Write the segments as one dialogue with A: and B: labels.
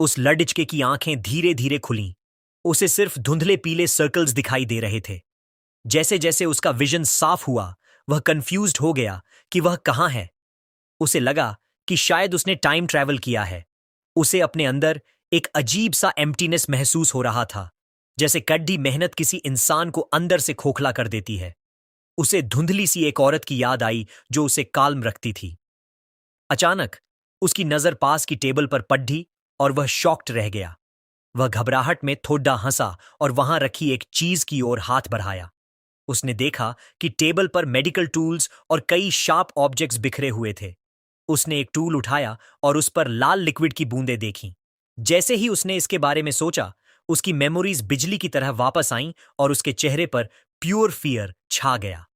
A: उस लडिचके की आंखें धीरे धीरे खुलीं। उसे सिर्फ धुंधले पीले सर्कल्स दिखाई दे रहे थे। जैसे जैसे उसका विजन साफ हुआ, वह कंफ्यूज्ड हो गया कि वह कहाँ है। उसे लगा कि शायद उसने टाइम ट्रैवल किया है। उसे अपने अंदर एक अजीब सा एम्प्टीनेस महसूस हो रहा था, जैसे कड़ी मेहनत किसी इंसान को अंदर से खोखला कर देती है। उसे धुंधली सी एक औरत की याद आई जो उसे काल्म रखती थी। अचानक उसकी नजर पास की टेबल पर पड़ी और वह शॉक्ड रह गया। वह घबराहट में थोड़ा हंसा और वहां रखी एक चीज की ओर हाथ बढ़ाया। उसने देखा कि टेबल पर मेडिकल टूल्स और कई शार्प ऑब्जेक्ट्स बिखरे हुए थे। उसने एक टूल उठाया और उस पर लाल लिक्विड की बूंदें देखीं। जैसे ही उसने इसके बारे में सोचा, उसकी मेमोरीज बिजली की तरह वापस आईं और उसके चेहरे पर प्योर फियर छा गया।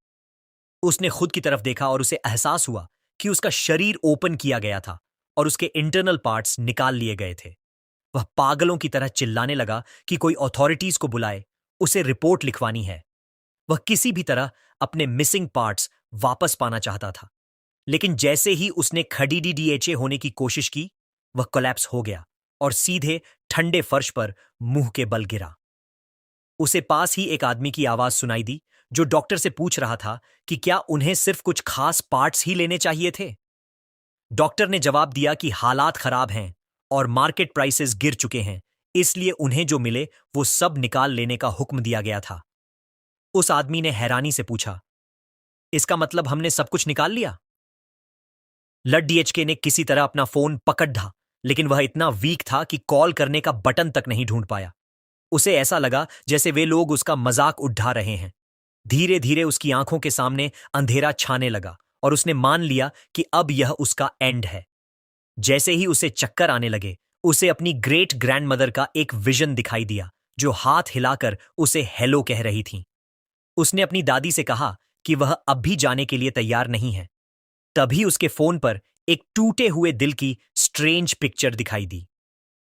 A: उसने खुद की तरफ देखा और उसे एहसास हुआ कि उसका शरीर ओपन किया गया था और उसके इंटरनल पार्ट्स निकाल लिए गए थे। वह पागलों की तरह चिल्लाने लगा कि कोई अथॉरिटीज को बुलाए, उसे रिपोर्ट लिखवानी है। वह किसी भी तरह अपने मिसिंग पार्ट्स वापस पाना चाहता था। लेकिन जैसे ही उसने खड़ी डीडीएचए होने की कोशिश की, वह कोलैप्स हो गया और सीधे ठंडे फर्श पर मुंह के बल गिरा। उसे पास ही एक आदमी की आवाज सुनाई दी जो डॉक्टर से पूछ रहा था कि क्या उन्हें सिर्फ कुछ खास पार्ट्स ही लेने चाहिए थे। डॉक्टर ने जवाब दिया कि हालात खराब हैं और मार्केट प्राइसेस गिर चुके हैं, इसलिए उन्हें जो मिले वो सब निकाल लेने का हुक्म दिया गया था। उस आदमी ने हैरानी से पूछा, इसका मतलब हमने सब कुछ निकाल लिया? लड-डीएचके ने किसी तरह अपना फोन पकड़ ढा, लेकिन वह इतना वीक था कि कॉल करने का बटन तक नहीं ढूंढ पाया। उसे ऐसा लगा जैसे वे लोग उसका मजाक उड़ा रहे हैं। धीरे धीरे उसकी आंखों के सामने अंधेरा छाने लगा और उसने मान लिया कि अब यह उसका एंड है। जैसे ही उसे चक्कर आने लगे, उसे अपनी ग्रेट ग्रैंडमदर का एक विजन दिखाई दिया जो हाथ हिलाकर उसे हेलो कह रही थी। उसने अपनी दादी से कहा कि वह अब भी जाने के लिए तैयार नहीं है। तभी उसके फोन पर एक टूटे हुए दिल की स्ट्रेंज पिक्चर दिखाई दी।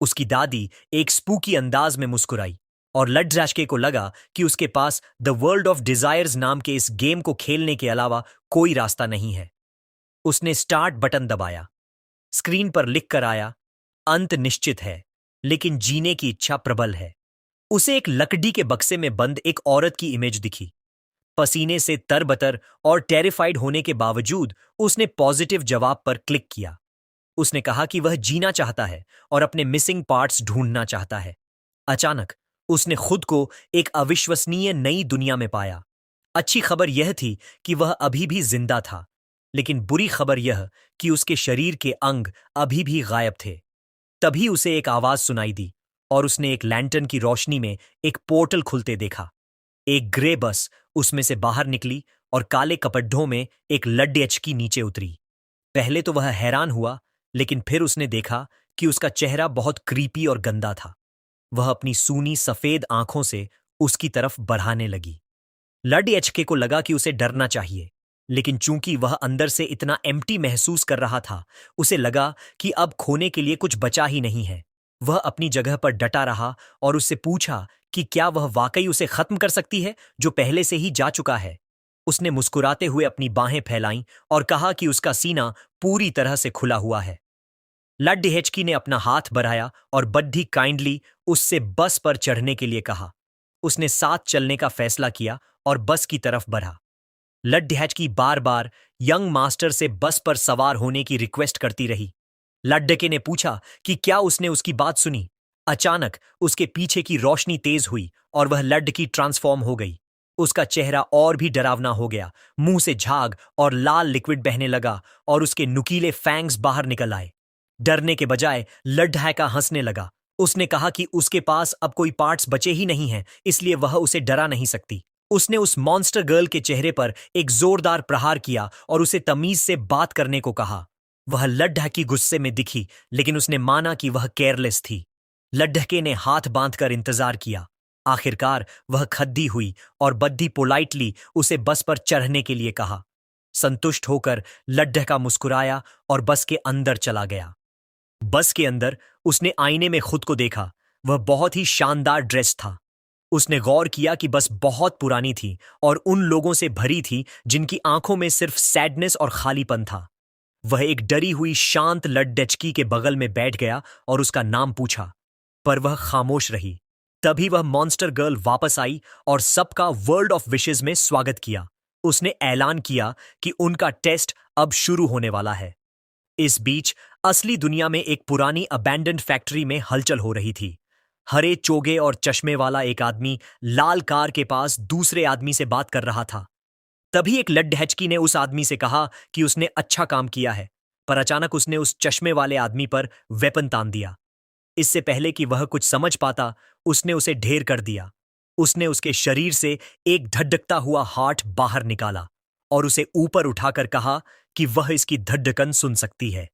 A: उसकी दादी एक स्पूकी अंदाज में मुस्कुराई और लड्राशके को लगा कि उसके पास द वर्ल्ड ऑफ डिजायर्स नाम के इस गेम को खेलने के अलावा कोई रास्ता नहीं है। उसने स्टार्ट बटन दबाया। स्क्रीन पर लिख कर आया, अंत निश्चित है, लेकिन जीने की इच्छा प्रबल है। उसे एक लकड़ी के बक्से में बंद एक औरत की इमेज दिखी। पसीने से तरबतर और टेरिफाइड होने के बावजूद उसने पॉजिटिव जवाब पर क्लिक किया। उसने कहा कि वह जीना चाहता है और अपने मिसिंग पार्ट्स ढूंढना चाहता है। अचानक उसने खुद को एक अविश्वसनीय नई दुनिया में पाया। अच्छी खबर यह थी कि वह अभी भी जिंदा था, लेकिन बुरी खबर यह कि उसके शरीर के अंग अभी भी गायब थे। तभी उसे एक आवाज सुनाई दी और उसने एक लैंटर्न की रोशनी में एक पोर्टल खुलते देखा। एक ग्रे बस उसमें से बाहर निकली और काले कपड़ों में एक लड्डू नीचे उतरी। पहले तो वह हैरान हुआ, लेकिन फिर उसने देखा कि उसका चेहरा बहुत क्रीपी और गंदा था। वह अपनी सूनी सफेद आंखों से उसकी तरफ बढ़ाने लगी। लड-एचके को लगा कि उसे डरना चाहिए, लेकिन चूंकि वह अंदर से इतना एम्प्टी महसूस कर रहा था, उसे लगा कि अब खोने के लिए कुछ बचा ही नहीं है। वह अपनी जगह पर डटा रहा और उससे पूछा कि क्या वह वाकई उसे खत्म कर सकती है जो पहले से ही जा चुका है। उसने मुस्कुराते हुए अपनी बाहें फैलाईं और कहा कि उसका सीना पूरी तरह से खुला हुआ है। लड-हेचकी ने अपना हाथ बढ़ाया और बड्ढी काइंडली उससे बस पर चढ़ने के लिए कहा। उसने साथ चलने का फैसला किया और बस की तरफ बढ़ा। लड-हेचकी बार बार यंग मास्टर से बस पर सवार होने की रिक्वेस्ट करती रही। लड्डके ने पूछा कि क्या उसने उसकी बात सुनी। अचानक उसके पीछे की रोशनी तेज हुई और वह लड्डकी ट्रांसफॉर्म हो गई। उसका चेहरा और भी डरावना हो गया। मुंह से झाग और लाल लिक्विड बहने लगा और उसके नुकीले फैंग्स बाहर निकल आए। डरने के बजाय लड्ढैका हंसने लगा। उसने कहा कि उसके पास अब कोई पार्ट्स बचे ही नहीं हैं, इसलिए वह उसे डरा नहीं सकती। उसने उस मॉन्स्टर गर्ल के चेहरे पर एक जोरदार प्रहार किया और उसे तमीज से बात करने को कहा। वह लड्ढकी गुस्से में दिखी, लेकिन उसने माना कि वह केयरलेस थी। लड्ढके ने हाथ बांधकर इंतजार किया। आखिरकार वह खद्दी हुई और बद्दी पोलाइटली उसे बस पर चढ़ने के लिए कहा। संतुष्ट होकर लड्ढका मुस्कुराया और बस के अंदर चला गया। बस के अंदर उसने आईने में खुद को देखा। वह बहुत ही शानदार ड्रेस था। उसने गौर किया कि बस बहुत पुरानी थी और उन लोगों से भरी थी जिनकी आंखों में सिर्फ सैडनेस और खालीपन था। वह एक डरी हुई शांत लड्डेचकी के बगल में बैठ गया और उसका नाम पूछा, पर वह खामोश रही। तभी वह मॉन्स्टर गर्ल वापस आई और सबका वर्ल्ड ऑफ विशेस में स्वागत किया। उसने ऐलान किया कि उनका टेस्ट अब शुरू होने वाला है। इस बीच असली दुनिया में एक पुरानी अबैंडन्ड फैक्ट्री में हलचल हो रही थी। हरे चोगे और चश्मे वाला एक आदमी लाल कार के पास दूसरे आदमी से बात कर रहा था। तभी एक लड्ढैचकी ने उस आदमी से कहा कि उसने अच्छा काम किया है, पर अचानक उसने उस चश्मे वाले आदमी पर वेपन तान दिया। इससे पहले कि वह कुछ समझ पाता, उसने उसे ढेर कर दिया। उसने उसके शरीर से एक धड़कता हुआ हार्ट बाहर निकाला और उसे ऊपर उठाकर कहा कि वह इसकी धड़कन सुन सकती है।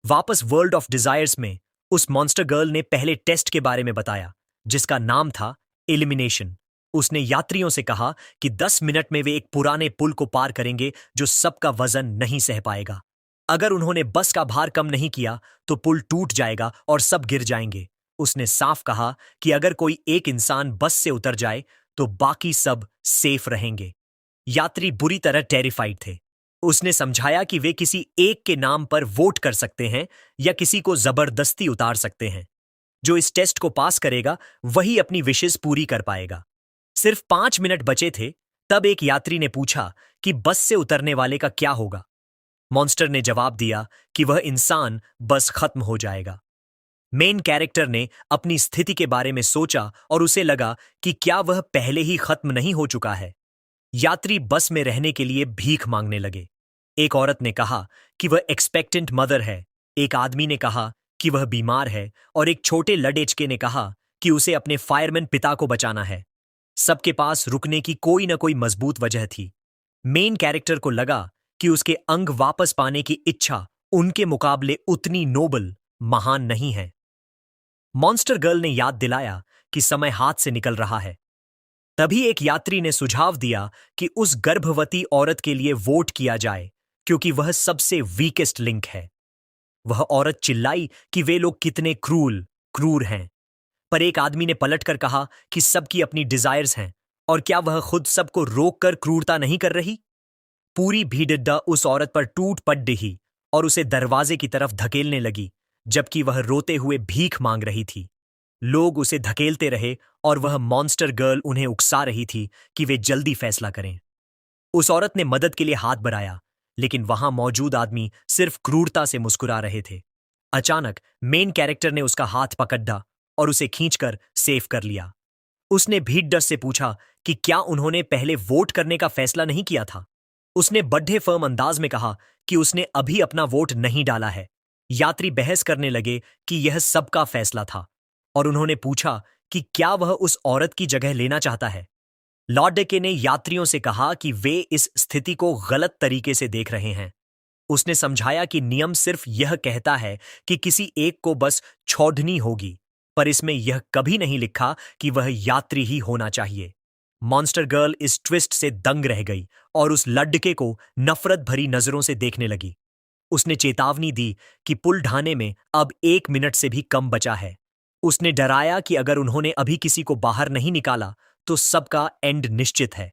A: वापस वर्ल्ड ऑफ डिजायर्स में उस मॉन्स्टर गर्ल ने पहले टेस्ट के बारे में बताया, जिसका नाम था एलिमिनेशन। उसने यात्रियों से कहा कि 10 मिनट में वे एक पुराने पुल को पार करेंगे जो सबका वजन नहीं सह पाएगा। अगर उन्होंने बस का भार कम नहीं किया तो पुल टूट जाएगा और सब गिर जाएंगे। उसने साफ कहा कि अगर कोई एक इंसान बस से उतर जाए तो बाकी सब सेफ रहेंगे। यात्री बुरी तरह टेरिफाइड थे। उसने समझाया कि वे किसी एक के नाम पर वोट कर सकते हैं या किसी को जबरदस्ती उतार सकते हैं। जो इस टेस्ट को पास करेगा वही अपनी विशेस पूरी कर पाएगा। सिर्फ 5 मिनट बचे थे, तब एक यात्री ने पूछा कि बस से उतरने वाले का क्या होगा। मॉन्स्टर ने जवाब दिया कि वह इंसान बस खत्म हो जाएगा। मेन कैरेक्टर ने अपनी स्थिति के बारे में सोचा और उसे लगा कि क्या वह पहले ही खत्म नहीं हो चुका है। यात्री बस में रहने के लिए भीख मांगने लगे। एक औरत ने कहा कि वह एक्सपेक्टेंट मदर है, एक आदमी ने कहा कि वह बीमार है और एक छोटे लड़ेचके ने कहा कि उसे अपने फायरमैन पिता को बचाना है। सबके पास रुकने की कोई न कोई मजबूत वजह थी। मेन कैरेक्टर को लगा कि उसके अंग वापस पाने की इच्छा उनके मुकाबले उतनी नोबल, महान नहीं है। मॉन्स्टर गर्ल ने याद दिलाया कि समय हाथ से निकल रहा है। तभी एक यात्री ने सुझाव दिया कि उस गर्भवती औरत के लिए वोट किया जाए, क्योंकि वह सबसे वीकेस्ट लिंक है। वह औरत चिल्लाई कि वे लोग कितने क्रूर हैं। पर एक आदमी ने पलटकर कहा कि सबकी अपनी डिजायर्स हैं, और क्या वह खुद सबको रोककर क्रूरता नहीं कर रही। पूरी भीड़िड्डा उस औरत पर टूट पड़ रही और उसे दरवाजे की तरफ धकेलने लगी, जबकि वह रोते हुए भीख मांग रही थी। लोग उसे धकेलते रहे और वह मॉन्स्टर गर्ल उन्हें उकसा रही थी कि वे जल्दी फैसला करें। उस औरत ने मदद के लिए हाथ बढ़ाया, लेकिन वहां मौजूद आदमी सिर्फ क्रूरता से मुस्कुरा रहे थे। अचानक मेन कैरेक्टर ने उसका हाथ पकड़ा और उसे खींचकर सेफ कर लिया। उसने भीड़ से पूछा कि क्या उन्होंने पहले वोट करने का फैसला नहीं किया था। उसने बड्ढे फर्म अंदाज में कहा कि उसने अभी अपना वोट नहीं डाला है। यात्री बहस करने लगे कि यह सबका फैसला था, और उन्होंने पूछा कि क्या वह उस औरत की जगह लेना चाहता है। लॉर्डेके ने यात्रियों से कहा कि वे इस स्थिति को गलत तरीके से देख रहे हैं। उसने समझाया कि नियम सिर्फ यह कहता है कि किसी एक को बस छोड़नी होगी, पर इसमें यह कभी नहीं लिखा कि वह यात्री ही होना चाहिए। मॉन्स्टर गर्ल इस ट्विस्ट से दंग रह गई और उस लड़के को नफरत भरी नजरों से देखने लगी। उसने चेतावनी दी कि पुल ढाने में अब 1 मिनट से भी कम बचा है। उसने डराया कि अगर उन्होंने अभी किसी को बाहर नहीं निकाला तो सबका एंड निश्चित है।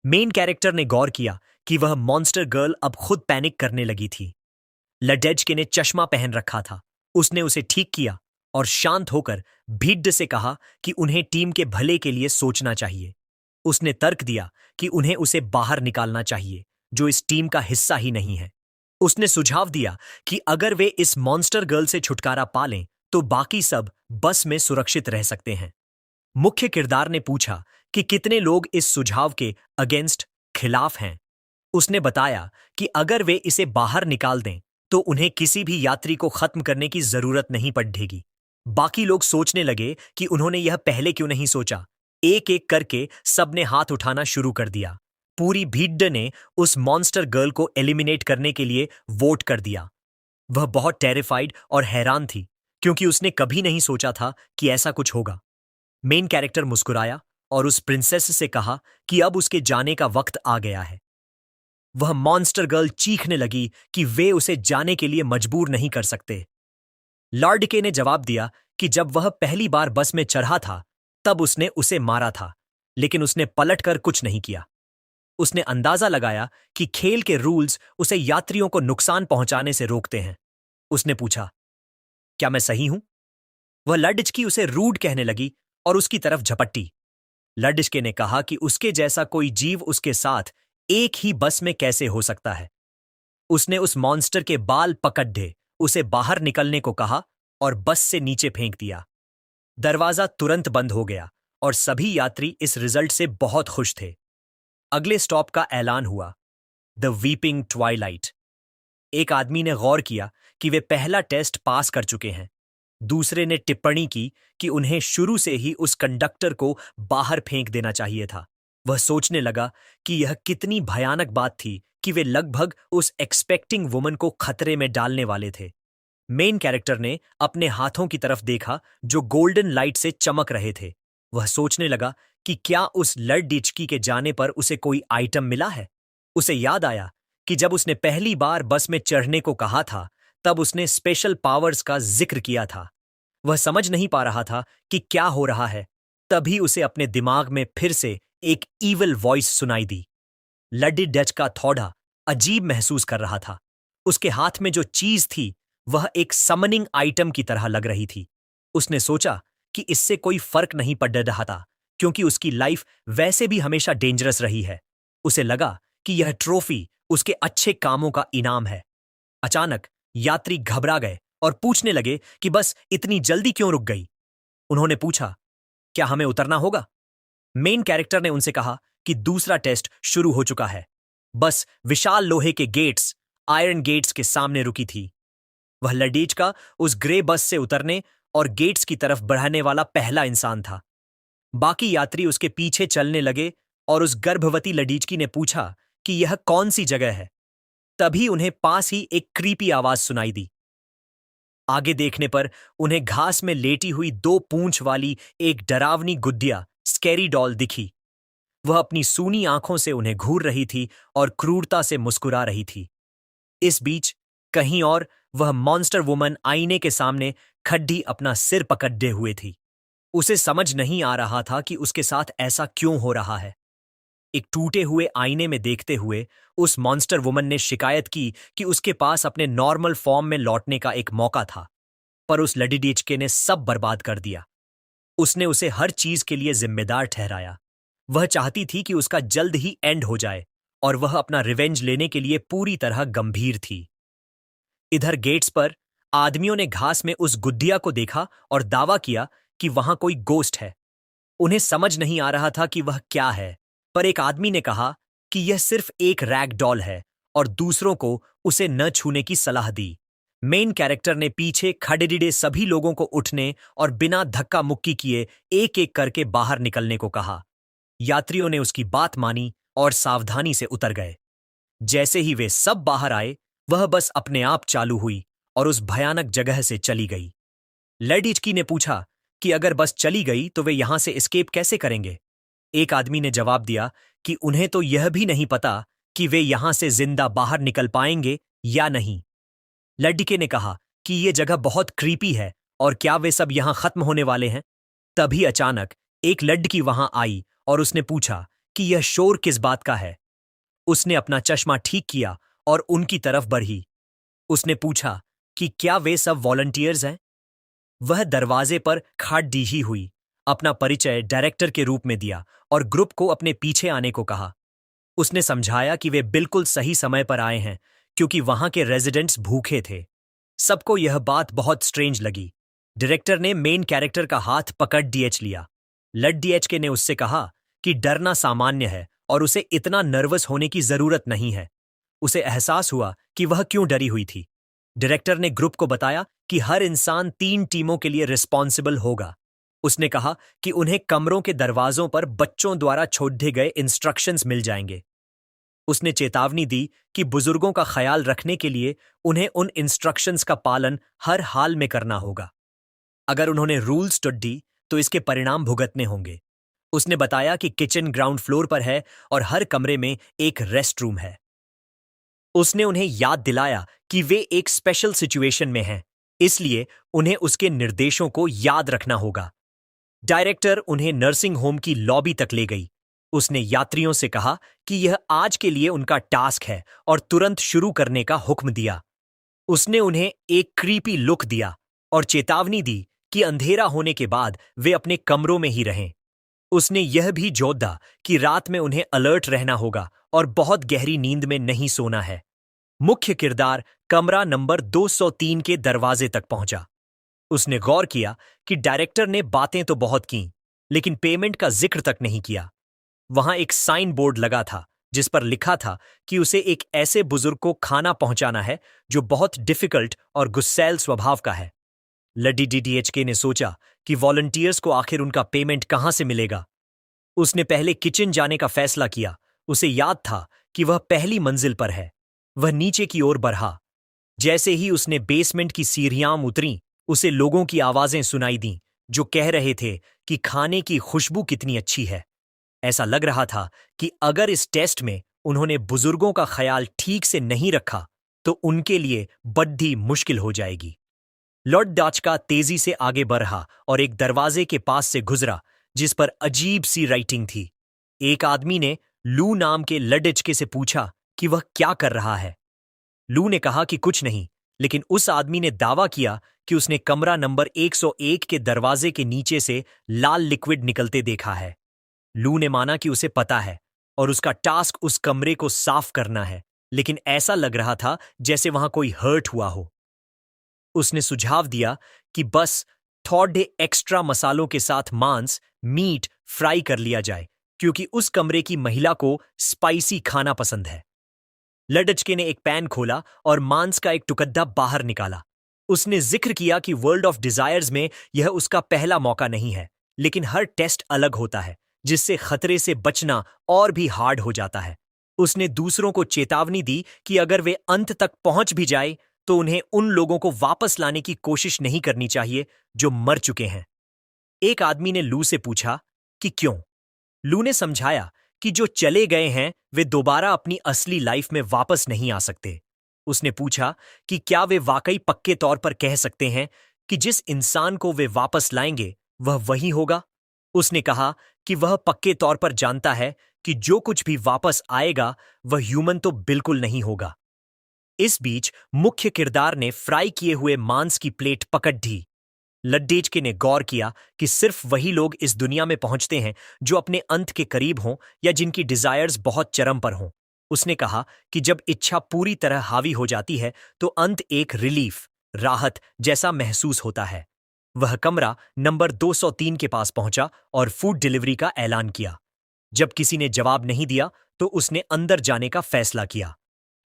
A: मेन कैरेक्टर ने गौर किया कि वह मॉन्स्टर गर्ल अब खुद पैनिक करने लगी थी। लडेजके ने चश्मा पहन रखा था। उसने उसे ठीक किया और शांत होकर भीड़ से कहा कि उन्हें टीम के भले के लिए सोचना चाहिए। उसने तर्क दिया कि उन्हें उसे बाहर निकालना चाहिए, जो इस टीम का हिस्सा ही नहीं है। उसने सुझाव दिया कि अगर वे इस मॉन्स्टर गर्ल से छुटकारा पा लें तो बाकी सब बस में सुरक्षित रह सकते हैं। मुख्य किरदार ने पूछा कि कितने लोग इस सुझाव के अगेंस्ट खिलाफ हैं। उसने बताया कि अगर वे इसे बाहर निकाल दें तो उन्हें किसी भी यात्री को खत्म करने की जरूरत नहीं पड़ेगी। बाकी लोग सोचने लगे कि उन्होंने यह पहले क्यों नहीं सोचा। एक एक करके सबने हाथ उठाना शुरू कर दिया। पूरी भीड़ ने उस मॉन्स्टर गर्ल को एलिमिनेट करने के लिए वोट कर दिया। वह बहुत टेरिफाइड और हैरान थी, क्योंकि उसने कभी नहीं सोचा था कि ऐसा कुछ होगा। मेन कैरेक्टर मुस्कुराया और उस प्रिंसेस से कहा कि अब उसके जाने का वक्त आ गया है। वह मॉन्स्टर गर्ल चीखने लगी कि वे उसे जाने के लिए मजबूर नहीं कर सकते। लॉर्डके ने जवाब दिया कि जब वह पहली बार बस में चढ़ा था तब उसने उसे मारा था, लेकिन उसने पलटकर कुछ नहीं किया। उसने अंदाजा लगाया कि खेल के रूल्स उसे यात्रियों को नुकसान पहुंचाने से रोकते हैं। उसने पूछा, क्या मैं सही हूं? वह लडिचकी उसे रूड कहने लगी और उसकी तरफ झपट्टी। लडिचके ने कहा कि उसके जैसा कोई जीव उसके साथ एक ही बस में कैसे हो सकता है। उसने उस मॉन्स्टर के बाल पकड़े, उसे बाहर निकलने को कहा और बस से नीचे फेंक दिया। दरवाजा तुरंत बंद हो गया और सभी यात्री इस रिजल्ट से बहुत खुश थे। अगले स्टॉप का ऐलान हुआ, द वीपिंग ट्वाइलाइट। एक आदमी ने गौर किया कि वे पहला टेस्ट पास कर चुके हैं। दूसरे ने टिप्पणी की कि उन्हें शुरू से ही उस कंडक्टर को बाहर फेंक देना चाहिए था। वह सोचने लगा कि यह कितनी भयानक बात थी कि वे लगभग उस एक्सपेक्टिंग वुमन को खतरे में डालने वाले थे। मेन कैरेक्टर ने अपने हाथों की तरफ देखा जो गोल्डन लाइट से चमक रहे थे। वह सोचने लगा कि क्या उस लड़डिचकी के जाने पर उसे कोई आइटम मिला है। उसे याद आया कि जब उसने पहली बार बस में चढ़ने को कहा था तब उसने स्पेशल पावर्स का जिक्र किया था। वह समझ नहीं पा रहा था कि क्या हो रहा है। तभी उसे अपने दिमाग में फिर से एक ईविल वॉइस सुनाई दी। लड्डी डच का थोड़ा अजीब महसूस कर रहा था। उसके हाथ में जो चीज थी वह एक समनिंग आइटम की तरह लग रही थी। उसने सोचा कि इससे कोई फर्क नहीं पड़ रहा था क्योंकि उसकी लाइफ वैसे भी हमेशा डेंजरस रही है। उसे लगा कि यह ट्रॉफी उसके अच्छे कामों का इनाम है। अचानक यात्री घबरा गए और पूछने लगे कि बस इतनी जल्दी क्यों रुक गई। उन्होंने पूछा, क्या हमें उतरना होगा? मेन कैरेक्टर ने उनसे कहा कि दूसरा टेस्ट शुरू हो चुका है। बस विशाल लोहे के गेट्स, आयरन गेट्स के सामने रुकी थी। वह लडीज का उस ग्रे बस से उतरने और गेट्स की तरफ बढ़ने वाला पहला इंसान था। बाकी यात्री उसके पीछे चलने लगे और उस गर्भवती लडीजकी ने पूछा कि यह कौन सी जगह है। तभी उन्हें पास ही एक क्रीपी आवाज सुनाई दी। आगे देखने पर उन्हें घास में लेटी हुई दो पूंछ वाली एक डरावनी गुड्डिया स्कैरी डॉल दिखी। वह अपनी सूनी आंखों से उन्हें घूर रही थी और क्रूरता से मुस्कुरा रही थी। इस बीच कहीं और वह मॉन्स्टर वुमन आईने के सामने खड्डी अपना सिर पकड़े हुए थी। उसे समझ नहीं आ रहा था कि उसके साथ ऐसा क्यों हो रहा है। एक टूटे हुए आईने में देखते हुए उस मॉन्स्टर वुमन ने शिकायत की कि उसके पास अपने नॉर्मल फॉर्म में लौटने का एक मौका था, पर उस लडीडीचके ने सब बर्बाद कर दिया। उसने उसे हर चीज के लिए जिम्मेदार ठहराया। वह चाहती थी कि उसका जल्द ही एंड हो जाए और वह अपना रिवेंज लेने के लिए पूरी तरह गंभीर थी। इधर गेट्स पर आदमियों ने घास में उस गुड्डिया को देखा और दावा किया कि वहां कोई गोस्ट है। उन्हें समझ नहीं आ रहा था कि वह क्या है, पर एक आदमी ने कहा कि यह सिर्फ एक रैग डॉल है और दूसरों को उसे न छूने की सलाह दी। मेन कैरेक्टर ने पीछे खड़े सभी लोगों को उठने और बिना धक्का मुक्की किए एक एक करके बाहर निकलने को कहा। यात्रियों ने उसकी बात मानी और सावधानी से उतर गए। जैसे ही वे सब बाहर आए, वह बस अपने आप चालू हुई और उस भयानक जगह से चली गई। लडीचकी ने पूछा कि अगर बस चली गई तो वे यहां से एस्केप कैसे करेंगे। एक आदमी ने जवाब दिया कि उन्हें तो यह भी नहीं पता कि वे यहां से जिंदा बाहर निकल पाएंगे या नहीं। लड़के ने कहा कि यह जगह बहुत क्रीपी है और क्या वे सब यहां खत्म होने वाले हैं। तभी अचानक एक लड़की वहां आई और उसने पूछा कि यह शोर किस बात का है। उसने अपना चश्मा ठीक किया और उनकी तरफ बढ़ी। उसने पूछा कि क्या वे सब वॉलंटियर्स हैं। वह दरवाजे पर खड़ी ही हुई, अपना परिचय डायरेक्टर के रूप में दिया और ग्रुप को अपने पीछे आने को कहा। उसने समझाया कि वे बिल्कुल सही समय पर आए हैं क्योंकि वहां के रेजिडेंट्स भूखे थे। सबको यह बात बहुत स्ट्रेंज लगी। डायरेक्टर ने मेन कैरेक्टर का हाथ पकड़ डीएच लिया। लड डीएचके ने उससे कहा कि डरना सामान्य है और उसे इतना नर्वस होने की जरूरत नहीं है। उसे एहसास हुआ कि वह क्यों डरी हुई थी। डायरेक्टर ने ग्रुप को बताया कि हर इंसान 3 टीमों के लिए रिस्पॉन्सिबल होगा। उसने कहा कि उन्हें कमरों के दरवाजों पर बच्चों द्वारा छोड़े गए इंस्ट्रक्शंस मिल जाएंगे। उसने चेतावनी दी कि बुजुर्गों का ख्याल रखने के लिए उन्हें उन इंस्ट्रक्शंस का पालन हर हाल में करना होगा। अगर उन्होंने रूल्स तोड़ी तो इसके परिणाम भुगतने होंगे। उसने बताया कि किचन ग्राउंड फ्लोर पर है और हर कमरे में एक रेस्ट रूम है। उसने उन्हें याद दिलाया कि वे एक स्पेशल सिचुएशन में हैं, इसलिए उन्हें उसके निर्देशों को याद रखना होगा। डायरेक्टर उन्हें नर्सिंग होम की लॉबी तक ले गई। उसने यात्रियों से कहा कि यह आज के लिए उनका टास्क है और तुरंत शुरू करने का हुक्म दिया। उसने उन्हें एक क्रीपी लुक दिया और चेतावनी दी कि अंधेरा होने के बाद वे अपने कमरों में ही रहें। उसने यह भी जोर दिया कि रात में उन्हें अलर्ट रहना होगा और बहुत गहरी नींद में नहीं सोना है। मुख्य किरदार कमरा नंबर 203 के दरवाजे तक पहुंचा। उसने गौर किया कि डायरेक्टर ने बातें तो बहुत की, लेकिन पेमेंट का जिक्र तक नहीं किया। वहां एक साइन बोर्ड लगा था जिस पर लिखा था कि उसे एक ऐसे बुजुर्ग को खाना पहुंचाना है जो बहुत डिफिकल्ट और गुस्सैल स्वभाव का है। लड्डी डीडीएचके ने सोचा कि वॉलंटियर्स को आखिर उनका पेमेंट कहां से मिलेगा। उसने पहले किचन जाने का फैसला किया। उसे याद था कि वह पहली मंजिल पर है। वह नीचे की ओर बढ़ा। जैसे ही उसने बेसमेंट की सीढ़ियां उतरी, उसे लोगों की आवाजें सुनाई दीं जो कह रहे थे कि खाने की खुशबू कितनी अच्छी है। ऐसा लग रहा था कि अगर इस टेस्ट में उन्होंने बुजुर्गों का ख्याल ठीक से नहीं रखा तो उनके लिए बड्डी मुश्किल हो जाएगी। लॉर्ड डाचका तेजी से आगे बढ़ रहा और एक दरवाजे के पास से गुजरा जिस पर अजीब सी राइटिंग थी। एक आदमी ने लू नाम के लडिचके से पूछा कि वह क्या कर रहा है। लू ने कहा कि कुछ नहीं, लेकिन उस आदमी ने दावा किया कि उसने कमरा नंबर 101 के दरवाजे के नीचे से लाल लिक्विड निकलते देखा है। लू ने माना कि उसे पता है और उसका टास्क उस कमरे को साफ करना है, लेकिन ऐसा लग रहा था जैसे वहां कोई हर्ट हुआ हो। उसने सुझाव दिया कि बस थोड़े एक्स्ट्रा मसालों के साथ मांस मीट फ्राई कर लिया जाए, क्योंकि उस कमरे की महिला को स्पाइसी खाना पसंद है। लडचके ने एक पैन खोला और मांस का एक टुकड़ा बाहर निकाला। उसने जिक्र किया कि वर्ल्ड ऑफ डिजायर्स में यह उसका पहला मौका नहीं है, लेकिन हर टेस्ट अलग होता है, जिससे खतरे से बचना और भी हार्ड हो जाता है। उसने दूसरों को चेतावनी दी कि अगर वे अंत तक पहुंच भी जाए तो उन्हें उन लोगों को वापस लाने की कोशिश नहीं करनी चाहिए जो मर चुके हैं। एक आदमी ने लू से पूछा कि क्यों। लू ने समझाया कि जो चले गए हैं वे दोबारा अपनी असली लाइफ में वापस नहीं आ सकते। उसने पूछा कि क्या वे वाकई पक्के तौर पर कह सकते हैं कि जिस इंसान को वे वापस लाएंगे वह वही होगा। उसने कहा कि वह पक्के तौर पर जानता है कि जो कुछ भी वापस आएगा वह ह्यूमन तो बिल्कुल नहीं होगा। इस बीच मुख्य किरदार ने फ्राई किए हुए मांस की प्लेट पकड़ दी। लड्डेचके ने गौर किया कि सिर्फ वही लोग इस दुनिया में पहुंचते हैं जो अपने अंत के करीब हों या जिनकी डिजायर्स बहुत चरम पर हों। उसने कहा कि जब इच्छा पूरी तरह हावी हो जाती है तो अंत एक रिलीफ, राहत जैसा महसूस होता है। वह कमरा नंबर 203 के पास पहुंचा और फूड डिलीवरी का ऐलान किया। जब किसी ने जवाब नहीं दिया तो उसने अंदर जाने का फैसला किया।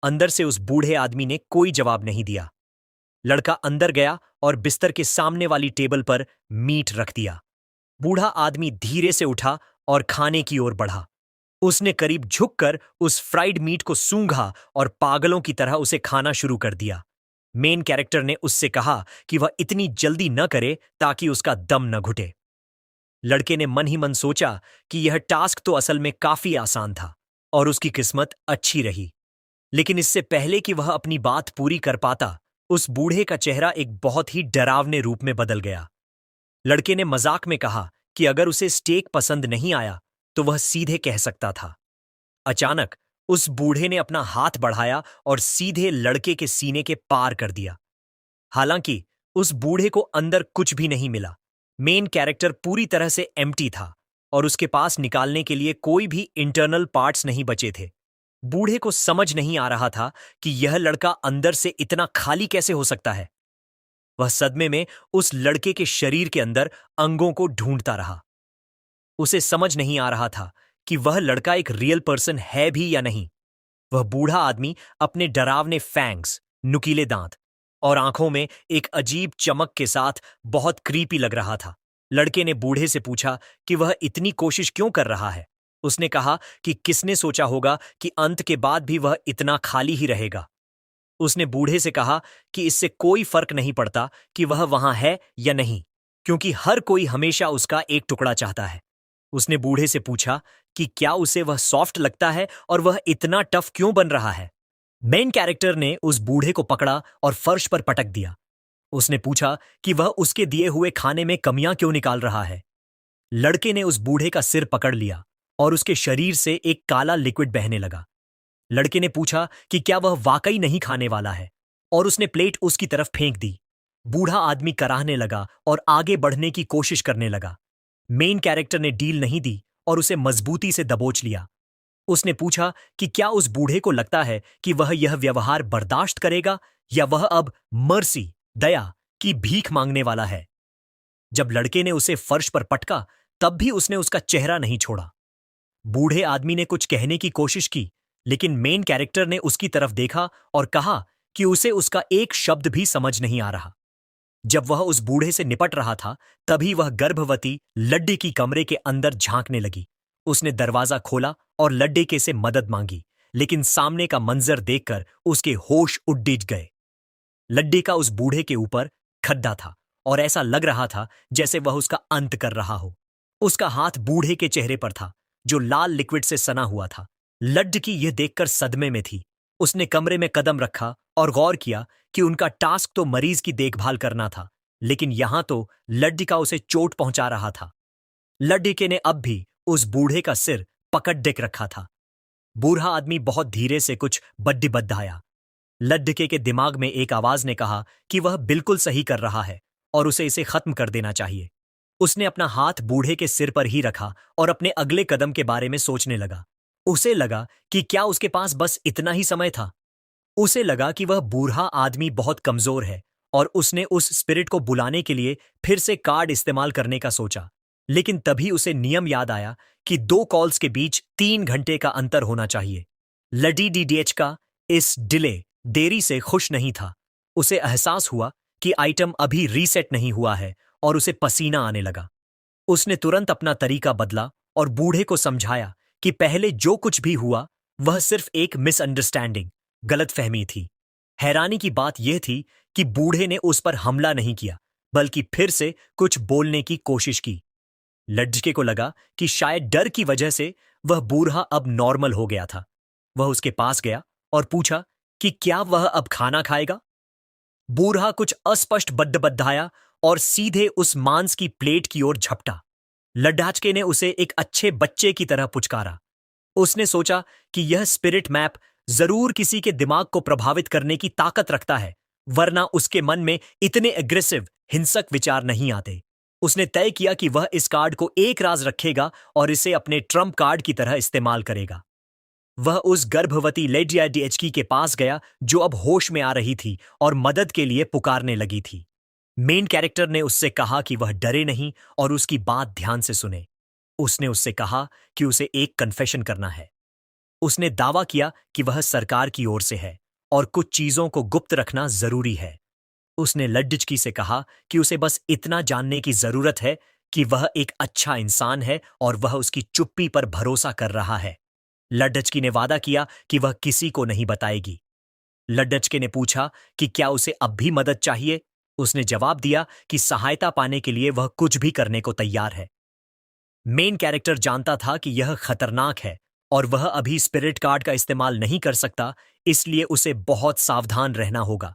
A: अंदर से उस बूढ़े आदमी ने कोई जवाब नहीं दिया। लड़का अंदर गया और बिस्तर के सामने वाली टेबल पर मीट रख दिया। बूढ़ा आदमी धीरे से उठा और खाने की ओर बढ़ा। उसने करीब झुककर उस फ्राइड मीट को सूंघा और पागलों की तरह उसे खाना शुरू कर दिया। मेन कैरेक्टर ने उससे कहा कि वह इतनी जल्दी न करे ताकि उसका दम न घुटे। लड़के ने मन ही मन सोचा कि यह टास्क तो असल में काफी आसान था और उसकी किस्मत अच्छी रही। लेकिन इससे पहले कि वह अपनी बात पूरी कर पाता, उस बूढ़े का चेहरा एक बहुत ही डरावने रूप में बदल गया। लड़के ने मजाक में कहा कि अगर उसे स्टेक पसंद नहीं आया तो वह सीधे कह सकता था। अचानक उस बूढ़े ने अपना हाथ बढ़ाया और सीधे लड़के के सीने के पार कर दिया। हालांकि उस बूढ़े को अंदर कुछ भी नहीं मिला। मेन कैरेक्टर पूरी तरह से एम्प्टी था और उसके पास निकालने के लिए कोई भी इंटरनल पार्ट्स नहीं बचे थे। बूढ़े को समझ नहीं आ रहा था कि यह लड़का अंदर से इतना खाली कैसे हो सकता है। वह सदमे में उस लड़के के शरीर के अंदर अंगों को ढूंढता रहा। उसे समझ नहीं आ रहा था कि वह लड़का एक रियल पर्सन है भी या नहीं। वह बूढ़ा आदमी अपने डरावने फैंग्स, नुकीले दांत और आंखों में एक अजीब चमक के साथ बहुत क्रीपी लग रहा था। लड़के ने बूढ़े से पूछा कि वह इतनी कोशिश क्यों कर रहा है। उसने कहा कि किसने सोचा होगा कि अंत के बाद भी वह इतना खाली ही रहेगा। उसने बूढ़े से कहा कि इससे कोई फर्क नहीं पड़ता कि वह वहां है या नहीं, क्योंकि हर कोई हमेशा उसका एक टुकड़ा चाहता है। उसने बूढ़े से पूछा कि क्या उसे वह सॉफ्ट लगता है और वह इतना टफ क्यों बन रहा है। मेन कैरेक्टर ने उस बूढ़े को पकड़ा और फर्श पर पटक दिया। उसने पूछा कि वह उसके दिए हुए खाने में कमियां क्यों निकाल रहा है। लड़के ने उस बूढ़े का सिर पकड़ लिया और उसके शरीर से एक काला लिक्विड बहने लगा। लड़के ने पूछा कि क्या वह वाकई नहीं खाने वाला है, और उसने प्लेट उसकी तरफ फेंक दी। बूढ़ा आदमी कराहने लगा और आगे बढ़ने की कोशिश करने लगा। मेन कैरेक्टर ने डील नहीं दी और उसे मजबूती से दबोच लिया। उसने पूछा कि क्या उस बूढ़े को लगता है कि वह यह व्यवहार बर्दाश्त करेगा, या वह अब मर्सी, दया की भीख मांगने वाला है। जब लड़के ने उसे फर्श पर पटका, तब भी उसने उसका चेहरा नहीं छोड़ा। बूढ़े आदमी ने कुछ कहने की कोशिश की, लेकिन मेन कैरेक्टर ने उसकी तरफ देखा और कहा कि उसे उसका एक शब्द भी समझ नहीं आ रहा। जब वह उस बूढ़े से निपट रहा था, तभी वह गर्भवती लड्डे की कमरे के अंदर झांकने लगी। उसने दरवाजा खोला और लड्डे से मदद मांगी, लेकिन सामने का मंजर देखकर उसके होश उड़ गए। लड्डे का उस बूढ़े के ऊपर खड्डा था और ऐसा लग रहा था जैसे वह उसका अंत कर रहा हो। उसका हाथ बूढ़े के चेहरे पर था, जो लाल लिक्विड से सना हुआ था। लड्डकी यह देखकर सदमे में थी। उसने कमरे में कदम रखा और गौर किया कि उनका टास्क तो मरीज की देखभाल करना था, लेकिन यहां तो लड्डिका उसे चोट पहुंचा रहा था। लड्डिके ने अब भी उस बूढ़े का सिर पकड़ देख रखा था। बूढ़ा आदमी बहुत धीरे से कुछ बड्डिबड्ढाया। लड्डिके के दिमाग में एक आवाज ने कहा कि वह बिल्कुल सही कर रहा है और उसे इसे खत्म कर देना चाहिए। उसने अपना हाथ बूढ़े के सिर पर ही रखा और अपने अगले कदम के बारे में सोचने लगा। उसे लगा कि क्या उसके पास बस इतना ही समय था। उसे लगा कि वह बूढ़ा आदमी बहुत कमजोर है और उसने उस स्पिरिट को बुलाने के लिए फिर से कार्ड इस्तेमाल करने का सोचा। लेकिन तभी उसे नियम याद आया कि 2 कॉल्स के बीच 3 घंटे का अंतर होना चाहिए। लडी डीडीएच का इस देरी से खुश नहीं था। उसे एहसास हुआ कि आइटम अभी रीसेट नहीं हुआ है और उसे पसीना आने लगा। उसने तुरंत अपना तरीका बदला और बूढ़े को समझाया कि पहले जो कुछ भी हुआ वह सिर्फ एक मिसअंडरस्टैंडिंग, गलतफहमी थी। हैरानी की बात यह थी कि बूढ़े ने उस पर हमला नहीं किया, बल्कि फिर से कुछ बोलने की कोशिश की। लड़के को लगा कि शायद डर की वजह से वह बूढ़ा अब नॉर्मल हो गया था। वह उसके पास गया और पूछा कि क्या वह अब खाना खाएगा। बूढ़ा कुछ अस्पष्ट बद्दबद्दाया और सीधे उस मांस की प्लेट की ओर झपटा। लड्डाचके ने उसे एक अच्छे बच्चे की तरह पुचकारा। उसने सोचा कि यह स्पिरिट मैप जरूर किसी के दिमाग को प्रभावित करने की ताकत रखता है, वरना उसके मन में इतने एग्रेसिव, हिंसक विचार नहीं आते। उसने तय किया कि वह इस कार्ड को एक राज रखेगा और इसे अपने ट्रम्प कार्ड की तरह इस्तेमाल करेगा। वह उस गर्भवती लेडी डीएचकी के पास गया, जो अब होश में आ रही थी और मदद के लिए पुकारने लगी थी। मेन कैरेक्टर ने उससे कहा कि वह डरे नहीं और उसकी बात ध्यान से सुने। उसने उससे कहा कि उसे एक कन्फेशन करना है। उसने दावा किया कि वह सरकार की ओर से है और कुछ चीजों को गुप्त रखना जरूरी है। उसने लड्डिचकी से कहा कि उसे बस इतना जानने की जरूरत है कि वह एक अच्छा इंसान है और वह उसकी चुप्पी पर भरोसा कर रहा है। लड्डचकी ने वादा किया कि वह किसी को नहीं बताएगी। लड्डचके ने पूछा कि क्या उसे अब भी मदद चाहिए। उसने जवाब दिया कि सहायता पाने के लिए वह कुछ भी करने को तैयार है। मेन कैरेक्टर जानता था कि यह खतरनाक है और वह अभी स्पिरिट कार्ड का इस्तेमाल नहीं कर सकता, इसलिए उसे बहुत सावधान रहना होगा।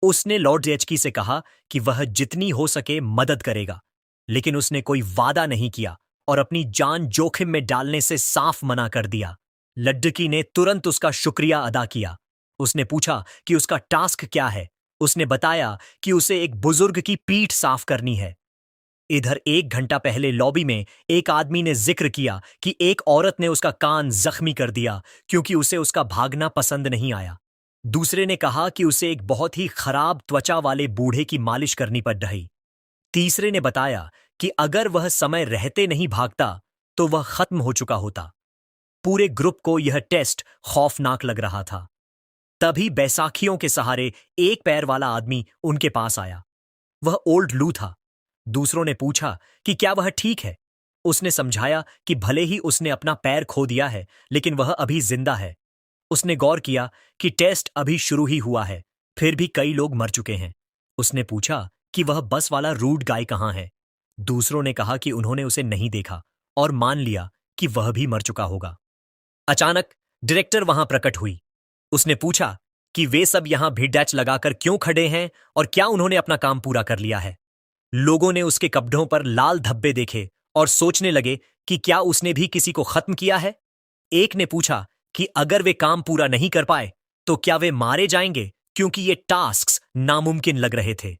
A: उसने लॉर्ड जेचकी से कहा कि वह जितनी हो सके मदद करेगा, लेकिन उसने कोई वादा नहीं किया और अपनी जान जोखिम में डालने से साफ मना कर दिया। लड्डकी ने तुरंत उसका शुक्रिया अदा किया। उसने पूछा कि उसका टास्क क्या है। उसने बताया कि उसे एक बुजुर्ग की पीठ साफ करनी है। इधर 1 घंटा पहले लॉबी में एक आदमी ने जिक्र किया कि एक औरत ने उसका कान जख्मी कर दिया क्योंकि उसे उसका भागना पसंद नहीं आया। दूसरे ने कहा कि उसे एक बहुत ही खराब त्वचा वाले बूढ़े की मालिश करनी पड़ रही। तीसरे ने बताया कि अगर वह समय रहते नहीं भागता तो वह खत्म हो चुका होता। पूरे ग्रुप को यह टेस्ट खौफनाक लग रहा था। तभी बैसाखियों के सहारे एक पैर वाला आदमी उनके पास आया। वह ओल्ड लू था। दूसरों ने पूछा कि क्या वह ठीक है। उसने समझाया कि भले ही उसने अपना पैर खो दिया है, लेकिन वह अभी जिंदा है। उसने गौर किया कि टेस्ट अभी शुरू ही हुआ है, फिर भी कई लोग मर चुके हैं। उसने पूछा कि वह बस वाला रूड गाय कहाँ है। दूसरों ने कहा कि उन्होंने उसे नहीं देखा और मान लिया कि वह भी मर चुका होगा। अचानक डायरेक्टर वहां प्रकट हुई। उसने पूछा कि वे सब यहां भीड़ डैच लगाकर क्यों खड़े हैं और क्या उन्होंने अपना काम पूरा कर लिया है। लोगों ने उसके कपड़ों पर लाल धब्बे देखे और सोचने लगे कि क्या उसने भी किसी को खत्म किया है। एक ने पूछा कि अगर वे काम पूरा नहीं कर पाए तो क्या वे मारे जाएंगे, क्योंकि ये टास्क्स नामुमकिन लग रहे थे।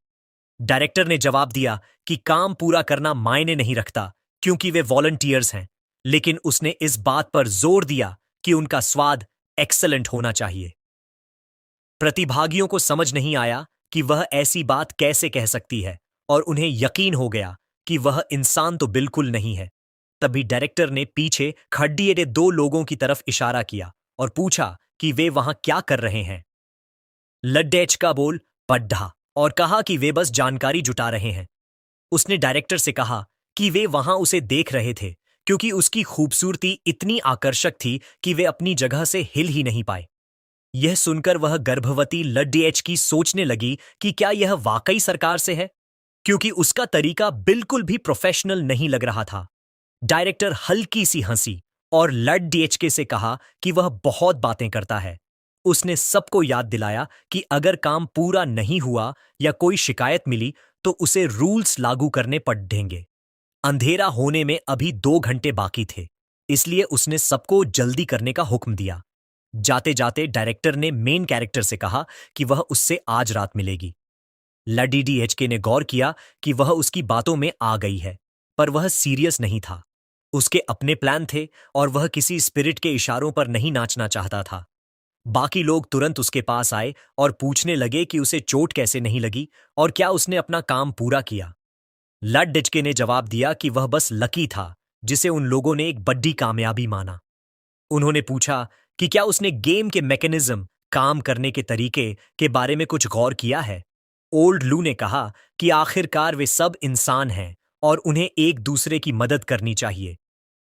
A: डायरेक्टर ने जवाब दिया कि काम पूरा करना मायने नहीं रखता, क्योंकि वे वॉलंटियर्स हैं, लेकिन उसने इस बात पर जोर दिया कि उनका स्वाद एक्सेलेंट होना चाहिए। प्रतिभागियों को समझ नहीं आया कि वह ऐसी बात कैसे कह सकती है, और उन्हें यकीन हो गया कि वह इंसान तो बिल्कुल नहीं है। तभी डायरेक्टर ने पीछे खड्डिए दो लोगों की तरफ इशारा किया और पूछा कि वे वहां क्या कर रहे हैं। लड्डेच का बोल पड्ढा और कहा कि वे बस जानकारी जुटा रहे हैं। उसने डायरेक्टर से कहा कि वे वहां उसे देख रहे थे, क्योंकि उसकी खूबसूरती इतनी आकर्षक थी कि वे अपनी जगह से हिल ही नहीं पाए। यह सुनकर वह गर्भवती लड्डेच की सोचने लगी कि क्या यह वाकई सरकार से है, क्योंकि उसका तरीका बिल्कुल भी प्रोफेशनल नहीं लग रहा था। डायरेक्टर हल्की सी हंसी और लड्डेचके से कहा कि वह बहुत बातें करता है। उसने सबको याद दिलाया कि अगर काम पूरा नहीं हुआ या कोई शिकायत मिली तो उसे रूल्स लागू करने पड़ेंगे। अंधेरा होने में अभी 2 घंटे बाकी थे, इसलिए उसने सबको जल्दी करने का हुक्म दिया। जाते जाते डायरेक्टर ने मेन कैरेक्टर से कहा कि वह उससे आज रात मिलेगी। लडीडीएचके ने गौर किया कि वह उसकी बातों में आ गई है, पर वह सीरियस नहीं था। उसके अपने प्लान थे और वह किसी स्पिरिट के इशारों पर नहीं नाचना चाहता था। बाकी लोग तुरंत उसके पास आए और पूछने लगे कि उसे चोट कैसे नहीं लगी और क्या उसने अपना काम पूरा किया। लडडिचके ने जवाब दिया कि वह बस लकी था, जिसे उन लोगों ने एक बड़ी कामयाबी माना। उन्होंने पूछा कि क्या उसने गेम के मैकेनिज्म, काम करने के तरीके के बारे में कुछ गौर किया है। ओल्ड लू ने कहा कि आखिरकार वे सब इंसान हैं और उन्हें एक दूसरे की मदद करनी चाहिए।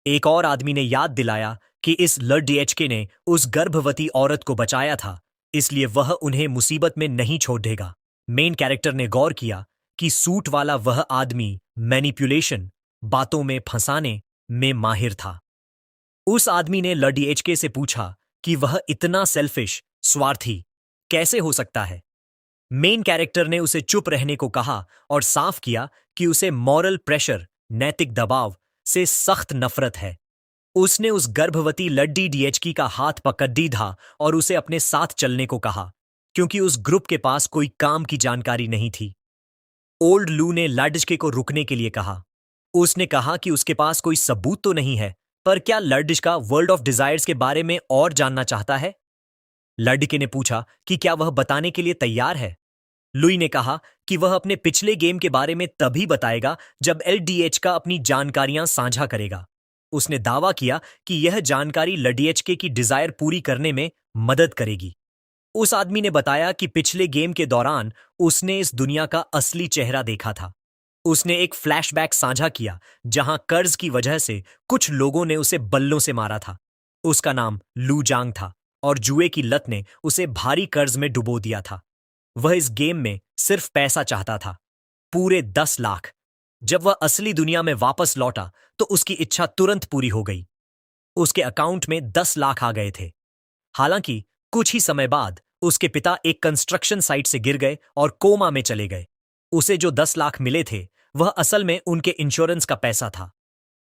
A: एक और आदमी ने याद दिलाया कि इस लडीएचके ने उस गर्भवती औरत को बचाया था, इसलिए वह उन्हें मुसीबत में नहीं छोड़ देगा। मेन कैरेक्टर ने गौर किया कि सूट वाला वह आदमी मैनिपुलेशन, बातों में फंसाने में माहिर था। उस आदमी ने लडीएचके से पूछा कि वह इतना सेल्फिश, स्वार्थी कैसे हो सकता है। मेन कैरेक्टर ने उसे चुप रहने को कहा और साफ किया कि उसे मॉरल प्रेशर, नैतिक दबाव से सख्त नफरत है। उसने उस गर्भवती लड्डी डीएचकी का हाथ पकड़ दीधा और उसे अपने साथ चलने को कहा, क्योंकि उस ग्रुप के पास कोई काम की जानकारी नहीं थी। ओल्ड लू ने लड्डके को रुकने के लिए कहा। उसने कहा कि उसके पास कोई सबूत तो नहीं है, पर क्या लड्डका वर्ल्ड ऑफ डिजायर्स के बारे में और जानना चाहता है। लड़के ने पूछा कि क्या वह बताने के लिए तैयार है। लुई ने कहा कि वह अपने पिछले गेम के बारे में तभी बताएगा जब एलडीएच का अपनी जानकारियां साझा करेगा। उसने दावा किया कि यह जानकारी लडीएचके की डिजायर पूरी करने में मदद करेगी। उस आदमी ने बताया कि पिछले गेम के दौरान उसने इस दुनिया का असली चेहरा देखा था। उसने एक फ्लैशबैक साझा किया जहां कर्ज की वजह से कुछ लोगों ने उसे बल्लों से मारा था। उसका नाम लू जांग था और जुए की लत ने उसे भारी कर्ज में डुबो दिया था। वह इस गेम में सिर्फ पैसा चाहता था, पूरे 10 लाख। जब वह असली दुनिया में वापस लौटा तो उसकी इच्छा तुरंत पूरी हो गई। उसके अकाउंट में 10 लाख आ गए थे। हालांकि कुछ ही समय बाद उसके पिता एक कंस्ट्रक्शन साइट से गिर गए और कोमा में चले गए। उसे जो 10 लाख मिले थे वह असल में उनके इंश्योरेंस का पैसा था।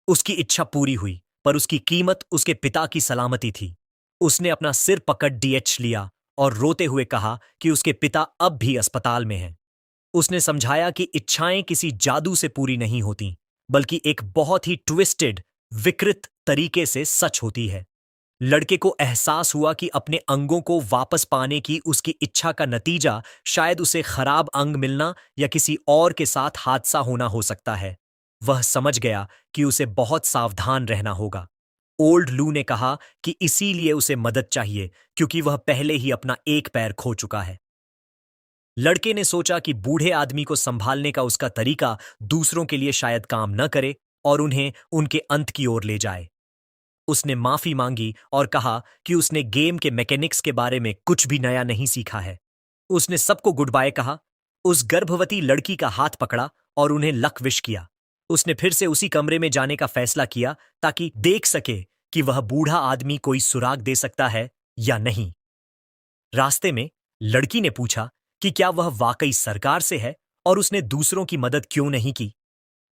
A: उसकी इच्छा पूरी हुई, पर उसकी कीमत उसके पिता की सलामती थी। उसने अपना सिर पकड़ डीएच लिया और रोते हुए कहा कि उसके पिता अब भी अस्पताल में हैं। उसने समझाया कि इच्छाएं किसी जादू से पूरी नहीं होती, बल्कि एक बहुत ही ट्विस्टेड, विकृत तरीके से सच होती है। लड़के को एहसास हुआ कि अपने अंगों को वापस पाने की उसकी इच्छा का नतीजा शायद उसे खराब अंग मिलना या किसी और के साथ हादसा होना हो सकता है। वह समझ गया कि उसे बहुत सावधान रहना होगा। ओल्ड लू ने कहा कि इसीलिए उसे मदद चाहिए, क्योंकि वह पहले ही अपना एक पैर खो चुका है। लड़के ने सोचा कि बूढ़े आदमी को संभालने का उसका तरीका दूसरों के लिए शायद काम न करे और उन्हें उनके अंत की ओर ले जाए। उसने माफी मांगी और कहा कि उसने गेम के मैकेनिक्स के बारे में कुछ भी नया नहीं सीखा है। उसने सबको गुड बाय कहा, उस गर्भवती लड़की का हाथ पकड़ा और उन्हें लक विश किया। उसने फिर से उसी कमरे में जाने का फैसला किया ताकि देख सके कि वह बूढ़ा आदमी कोई सुराग दे सकता है या नहीं। रास्ते में लड़की ने पूछा कि क्या वह वाकई सरकार से है और उसने दूसरों की मदद क्यों नहीं की।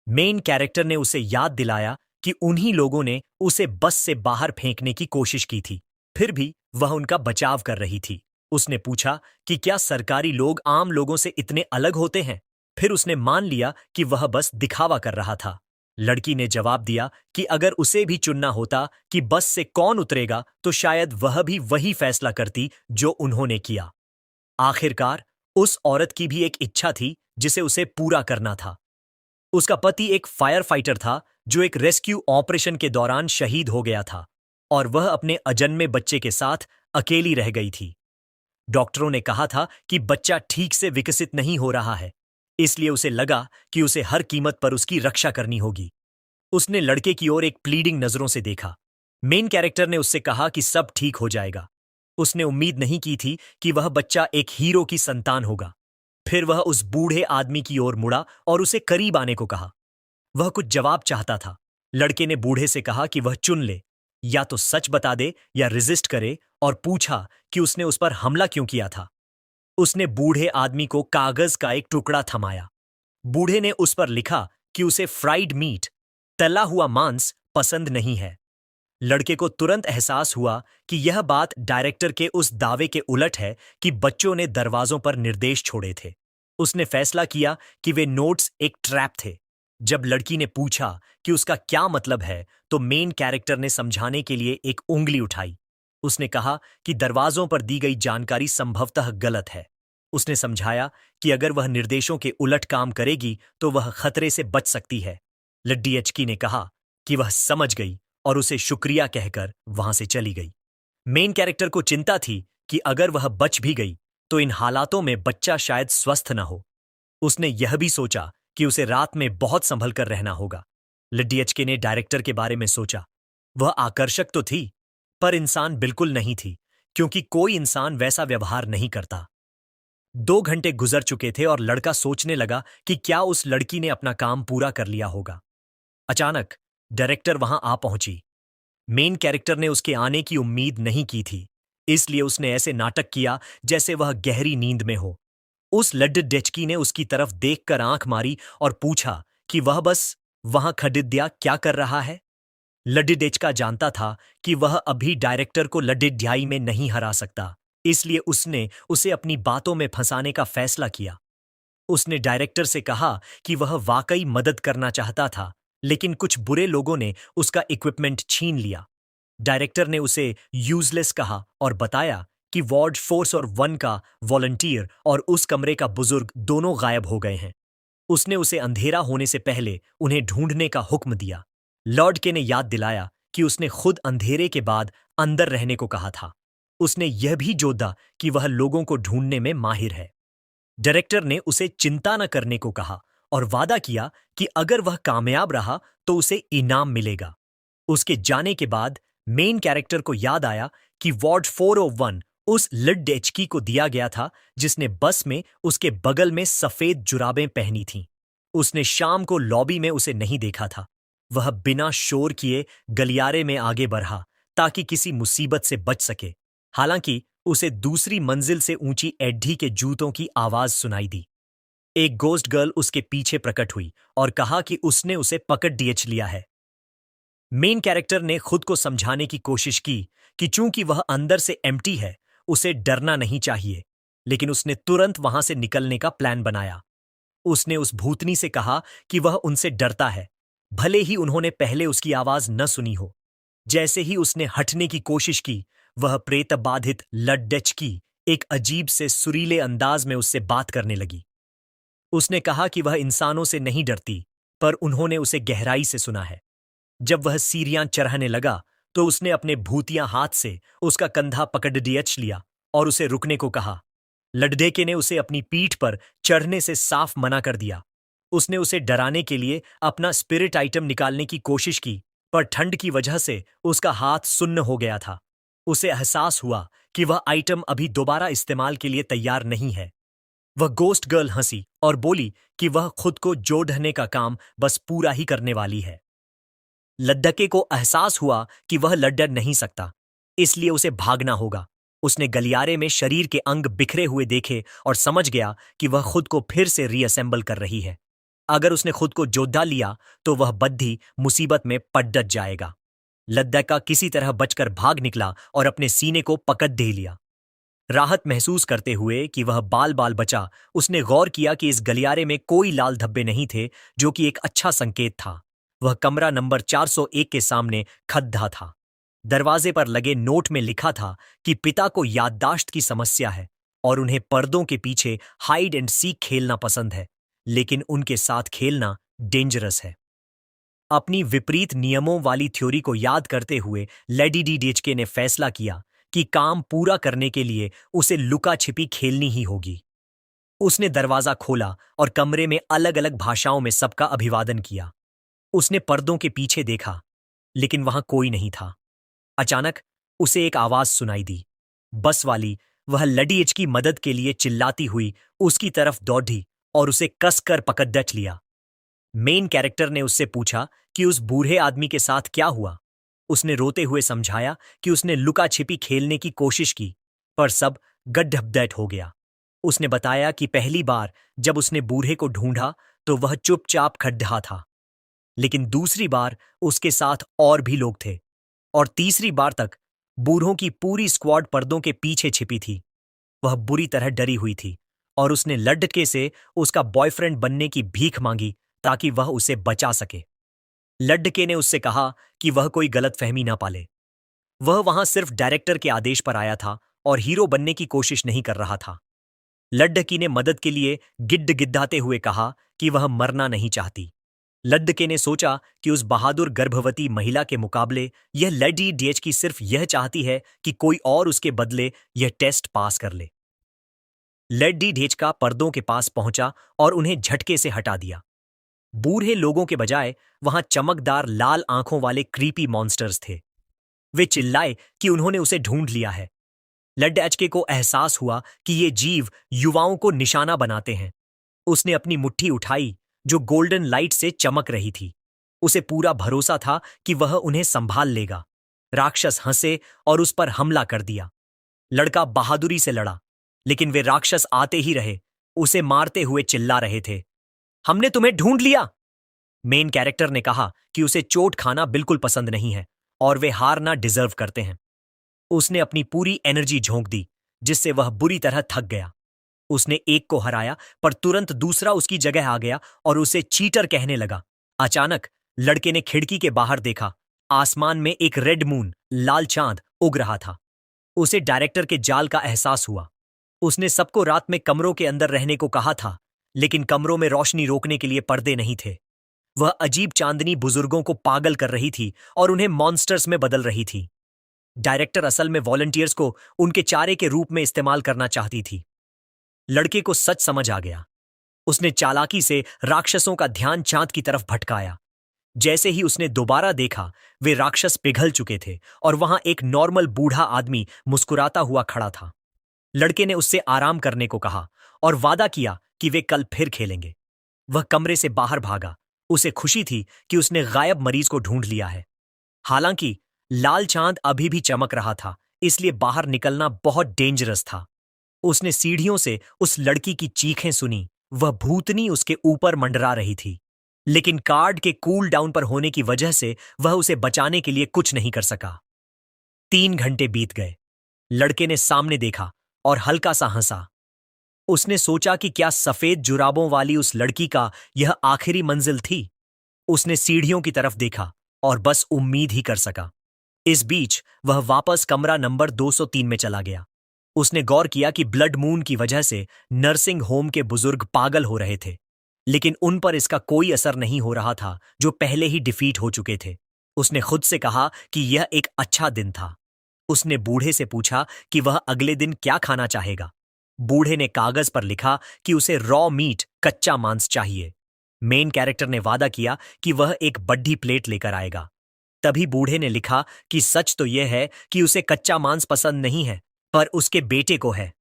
A: मेन कैरेक्टर ने उसे याद दिलाया कि उन्हीं लोगों ने उसे बस से बाहर फेंकने की कोशिश की थी। फिर भी वह उनका बचाव कर रही थी। उसने पूछा कि क्या सरकारी लोग आम लोगों से इतने अलग होते हैं? फिर उसने मान लिया कि वह बस दिखावा कर रहा था। लड़की ने जवाब दिया कि अगर उसे भी चुनना होता कि बस से कौन उतरेगा तो शायद वह भी वही फैसला करती जो उन्होंने किया। आखिरकार उस औरत की भी एक इच्छा थी जिसे उसे पूरा करना था। उसका पति एक फायर फाइटर था जो एक रेस्क्यू ऑपरेशन के दौरान शहीद हो गया था और वह अपने अजन्मे बच्चे के साथ अकेली रह गई थी। डॉक्टरों ने कहा था कि बच्चा ठीक से विकसित नहीं हो रहा है, इसलिए उसे लगा कि उसे हर कीमत पर उसकी रक्षा करनी होगी। उसने लड़के की ओर एक प्लीडिंग नजरों से देखा। मेन कैरेक्टर ने उससे कहा कि सब ठीक हो जाएगा। उसने उम्मीद नहीं की थी कि वह बच्चा एक हीरो की संतान होगा। फिर वह उस बूढ़े आदमी की ओर मुड़ा और उसे करीब आने को कहा। वह कुछ जवाब चाहता था। लड़के ने बूढ़े से कहा कि वह चुन ले, या तो सच बता दे या रेजिस्ट करे, और पूछा कि उसने उस पर हमला क्यों किया था। उसने बूढ़े आदमी को कागज का एक टुकड़ा थमाया। बूढ़े ने उस पर लिखा कि उसे फ्राइड मीट, तला हुआ मांस पसंद नहीं है। लड़के को तुरंत एहसास हुआ कि यह बात डायरेक्टर के उस दावे के उलट है कि बच्चों ने दरवाजों पर निर्देश छोड़े थे। उसने फैसला किया कि वे नोट्स एक ट्रैप थे। जब लड़की ने पूछा कि उसका क्या मतलब है तो मेन कैरेक्टर ने समझाने के लिए एक उंगली उठाई। उसने कहा कि दरवाजों पर दी गई जानकारी संभवतः गलत है। उसने समझाया कि अगर वह निर्देशों के उलट काम करेगी तो वह खतरे से बच सकती है। लड्डी एचकी ने कहा कि वह समझ गई और उसे शुक्रिया कहकर वहां से चली गई। मेन कैरेक्टर को चिंता थी कि अगर वह बच भी गई तो इन हालातों में बच्चा शायद स्वस्थ न हो। उसने यह भी सोचा कि उसे रात में बहुत संभल कर रहना होगा। लड्डी एचके ने डायरेक्टर के बारे में सोचा। वह आकर्षक तो थी, पर इंसान बिल्कुल नहीं थी, क्योंकि कोई इंसान वैसा व्यवहार नहीं करता। 2 घंटे गुजर चुके थे और लड़का सोचने लगा कि क्या उस लड़की ने अपना काम पूरा कर लिया होगा। अचानक डायरेक्टर वहां आ पहुंची। मेन कैरेक्टर ने उसके आने की उम्मीद नहीं की थी, इसलिए उसने ऐसे नाटक किया जैसे वह गहरी नींद में हो। उस लड्ड डेचकी ने उसकी तरफ देखकर आंख मारी और पूछा कि वह बस वहां खडिद्या क्या कर रहा है। लड्डिडेचका जानता था कि वह अभी डायरेक्टर को लड्डिड्याई में नहीं हरा सकता, इसलिए उसने उसे अपनी बातों में फंसाने का फैसला किया। उसने डायरेक्टर से कहा कि वह वाकई मदद करना चाहता था, लेकिन कुछ बुरे लोगों ने उसका इक्विपमेंट छीन लिया। डायरेक्टर ने उसे यूजलेस कहा और बताया कि वार्ड फोर्स और 1 का वॉलंटियर और उस कमरे का बुजुर्ग दोनों गायब हो गए हैं। उसने उसे अंधेरा होने से पहले उन्हें ढूंढने का हुक्म दिया। लॉर्ड के ने याद दिलाया कि उसने खुद अंधेरे के बाद अंदर रहने को कहा था। उसने यह भी जोड़ा कि वह लोगों को ढूंढने में माहिर है। डायरेक्टर ने उसे चिंता न करने को कहा और वादा किया कि अगर वह कामयाब रहा तो उसे इनाम मिलेगा। उसके जाने के बाद मेन कैरेक्टर को याद आया कि वार्ड 401 उस लिड-डेचकी को दिया गया था जिसने बस में उसके बगल में सफेद जुराबें पहनी थीं। उसने शाम को लॉबी में उसे नहीं देखा था। वह बिना शोर किए गलियारे में आगे बढ़ा ताकि किसी मुसीबत से बच सके। हालांकि उसे दूसरी मंजिल से ऊंची एड्डी के जूतों की आवाज सुनाई दी। एक गोस्ट गर्ल उसके पीछे प्रकट हुई और कहा कि उसने उसे पकड़ डीएच लिया है। मेन कैरेक्टर ने खुद को समझाने की कोशिश की कि चूंकि वह अंदर से एम्प्टी है, उसे डरना नहीं चाहिए, लेकिन उसने तुरंत वहां से निकलने का प्लान बनाया। उसने उस भूतनी से कहा कि वह उनसे डरता है, भले ही उन्होंने पहले उसकी आवाज न सुनी हो। जैसे ही उसने हटने की कोशिश की, वह प्रेतबाधित लड्डेचकी एक अजीब से सुरीले अंदाज में उससे बात करने लगी। उसने कहा कि वह इंसानों से नहीं डरती, पर उन्होंने उसे गहराई से सुना है। जब वह सीढ़ियां चढ़ने लगा तो उसने अपने भूतिया हाथ से उसका कंधा पकड़ डियच लिया और उसे रुकने को कहा। लड्डेके ने उसे अपनी पीठ पर चढ़ने से साफ मना कर दिया। उसने उसे डराने के लिए अपना स्पिरिट आइटम निकालने की कोशिश की, पर ठंड की वजह से उसका हाथ सुन्न हो गया था। उसे एहसास हुआ कि वह आइटम अभी दोबारा इस्तेमाल के लिए तैयार नहीं है। वह गोस्ट गर्ल हंसी और बोली कि वह खुद को जोड़ने का काम बस पूरा ही करने वाली है। लड्डके को एहसास हुआ कि वह लड़ नहीं सकता, इसलिए उसे भागना होगा। उसने गलियारे में शरीर के अंग बिखरे हुए देखे और समझ गया कि वह खुद को फिर से रीअसेंबल कर रही है। अगर उसने खुद को जोधा लिया तो वह बद्धी मुसीबत में पट जाएगा। लद्दाका किसी तरह बचकर भाग निकला और अपने सीने को पकड़ दे लिया। राहत महसूस करते हुए कि वह बाल बाल बचा, उसने गौर किया कि इस गलियारे में कोई लाल धब्बे नहीं थे, जो कि एक अच्छा संकेत था। वह कमरा नंबर 401 के सामने खड़ा था। दरवाजे पर लगे नोट में लिखा था कि पिता को याददाश्त की समस्या है और उन्हें पर्दों के पीछे हाइड एंड सीक खेलना पसंद है, लेकिन उनके साथ खेलना डेंजरस है। अपनी विपरीत नियमों वाली थ्योरी को याद करते हुए लेडी डी डेचके ने फैसला किया कि काम पूरा करने के लिए उसे लुका छिपी खेलनी ही होगी। उसने दरवाजा खोला और कमरे में अलग अलग भाषाओं में सबका अभिवादन किया। उसने पर्दों के पीछे देखा, लेकिन वहां कोई नहीं था। अचानक उसे एक आवाज सुनाई दी। बस वाली, वह लडीएच की मदद के लिए चिल्लाती हुई उसकी तरफ दौड़ी और उसे कसकर पकड़ डच लिया। मेन कैरेक्टर ने उससे पूछा कि उस बूढ़े आदमी के साथ क्या हुआ। उसने रोते हुए समझाया कि उसने लुका छिपी खेलने की कोशिश की, पर सब गड्ढबदैट हो गया। उसने बताया कि पहली बार जब उसने बूढ़े को ढूंढा तो वह चुपचाप खड़ा था, लेकिन दूसरी बार उसके साथ और भी लोग थे, और तीसरी बार तक बूढ़ों की पूरी स्क्वाड पर्दों के पीछे छिपी थी। वह बुरी तरह डरी हुई थी और उसने लड़के से उसका बॉयफ्रेंड बनने की भीख मांगी ताकि वह उसे बचा सके। लड़के ने उससे कहा कि वह कोई गलतफहमी ना पाले। वह वहां सिर्फ डायरेक्टर के आदेश पर आया था और हीरो बनने की कोशिश नहीं कर रहा था। लड़की ने मदद के लिए गिड्ड गिद्दाते हुए कहा कि वह मरना नहीं चाहती। लड़के ने सोचा कि उस बहादुर गर्भवती महिला के मुकाबले यह लेडी डीएच की सिर्फ यह चाहती है कि कोई और उसके बदले यह टेस्ट पास कर ले। लेडी डीएच का पर्दों के पास पहुंचा और उन्हें झटके से हटा दिया। बूढ़े लोगों के बजाय वहां चमकदार लाल आंखों वाले क्रीपी मॉन्स्टर्स थे। वे चिल्लाए कि उन्होंने उसे ढूंढ लिया है। लड्डैचके को एहसास हुआ कि ये जीव युवाओं को निशाना बनाते हैं। उसने अपनी मुट्ठी उठाई जो गोल्डन लाइट से चमक रही थी। उसे पूरा भरोसा था कि वह उन्हें संभाल लेगा। राक्षस हंसे और उस पर हमला कर दिया। लड़का बहादुरी से लड़ा, लेकिन वे राक्षस आते ही रहे, उसे मारते हुए चिल्ला रहे थे, हमने तुम्हें ढूंढ लिया। मेन कैरेक्टर ने कहा कि उसे चोट खाना बिल्कुल पसंद नहीं है और वे हारना डिजर्व करते हैं। उसने अपनी पूरी एनर्जी झोंक दी, जिससे वह बुरी तरह थक गया। उसने एक को हराया, पर तुरंत दूसरा उसकी जगह आ गया और उसे चीटर कहने लगा। अचानक लड़के ने खिड़की के बाहर देखा। आसमान में एक रेड मून, लाल चांद उग रहा था। उसे डायरेक्टर के जाल का एहसास हुआ। उसने सबको रात में कमरों के अंदर रहने को कहा था, लेकिन कमरों में रोशनी रोकने के लिए पर्दे नहीं थे। वह अजीब चांदनी बुजुर्गों को पागल कर रही थी और उन्हें मॉन्स्टर्स में बदल रही थी। डायरेक्टर असल में वॉलंटियर्स को उनके चारे के रूप में इस्तेमाल करना चाहती थी। लड़के को सच समझ आ गया। उसने चालाकी से राक्षसों का ध्यान चांद की तरफ भटकाया। जैसे ही उसने दोबारा देखा, वे राक्षस पिघल चुके थे और वहां एक नॉर्मल बूढ़ा आदमी मुस्कुराता हुआ खड़ा था। लड़के ने उससे आराम करने को कहा और वादा किया कि वे कल फिर खेलेंगे। वह कमरे से बाहर भागा। उसे खुशी थी कि उसने गायब मरीज को ढूंढ लिया है। हालांकि लाल चांद अभी भी चमक रहा था, इसलिए बाहर निकलना बहुत डेंजरस था। उसने सीढ़ियों से उस लड़की की चीखें सुनी। वह भूतनी उसके ऊपर मंडरा रही थी, लेकिन कार्ड के कूल डाउन पर होने की वजह से वह उसे बचाने के लिए कुछ नहीं कर सका। 3 घंटे बीत गए। लड़के ने सामने देखा और हल्का सा हंसा। उसने सोचा कि क्या सफेद जुराबों वाली उस लड़की का यह आखिरी मंजिल थी। उसने सीढ़ियों की तरफ देखा और बस उम्मीद ही कर सका। इस बीच वह वापस कमरा नंबर 203 में चला गया। उसने गौर किया कि ब्लड मून की वजह से नर्सिंग होम के बुजुर्ग पागल हो रहे थे, लेकिन उन पर इसका कोई असर नहीं हो रहा था, जो पहले ही डिफीट हो चुके थे। उसने खुद से कहा कि यह एक अच्छा दिन था। उसने बूढ़े से पूछा कि वह अगले दिन क्या खाना चाहेगा। बूढ़े ने कागज पर लिखा कि उसे रॉ मीट, कच्चा मांस चाहिए। मेन कैरेक्टर ने वादा किया कि वह एक बड्ढी प्लेट लेकर आएगा। तभी बूढ़े ने लिखा कि सच तो यह है कि उसे कच्चा मांस पसंद नहीं है, पर उसके बेटे को है।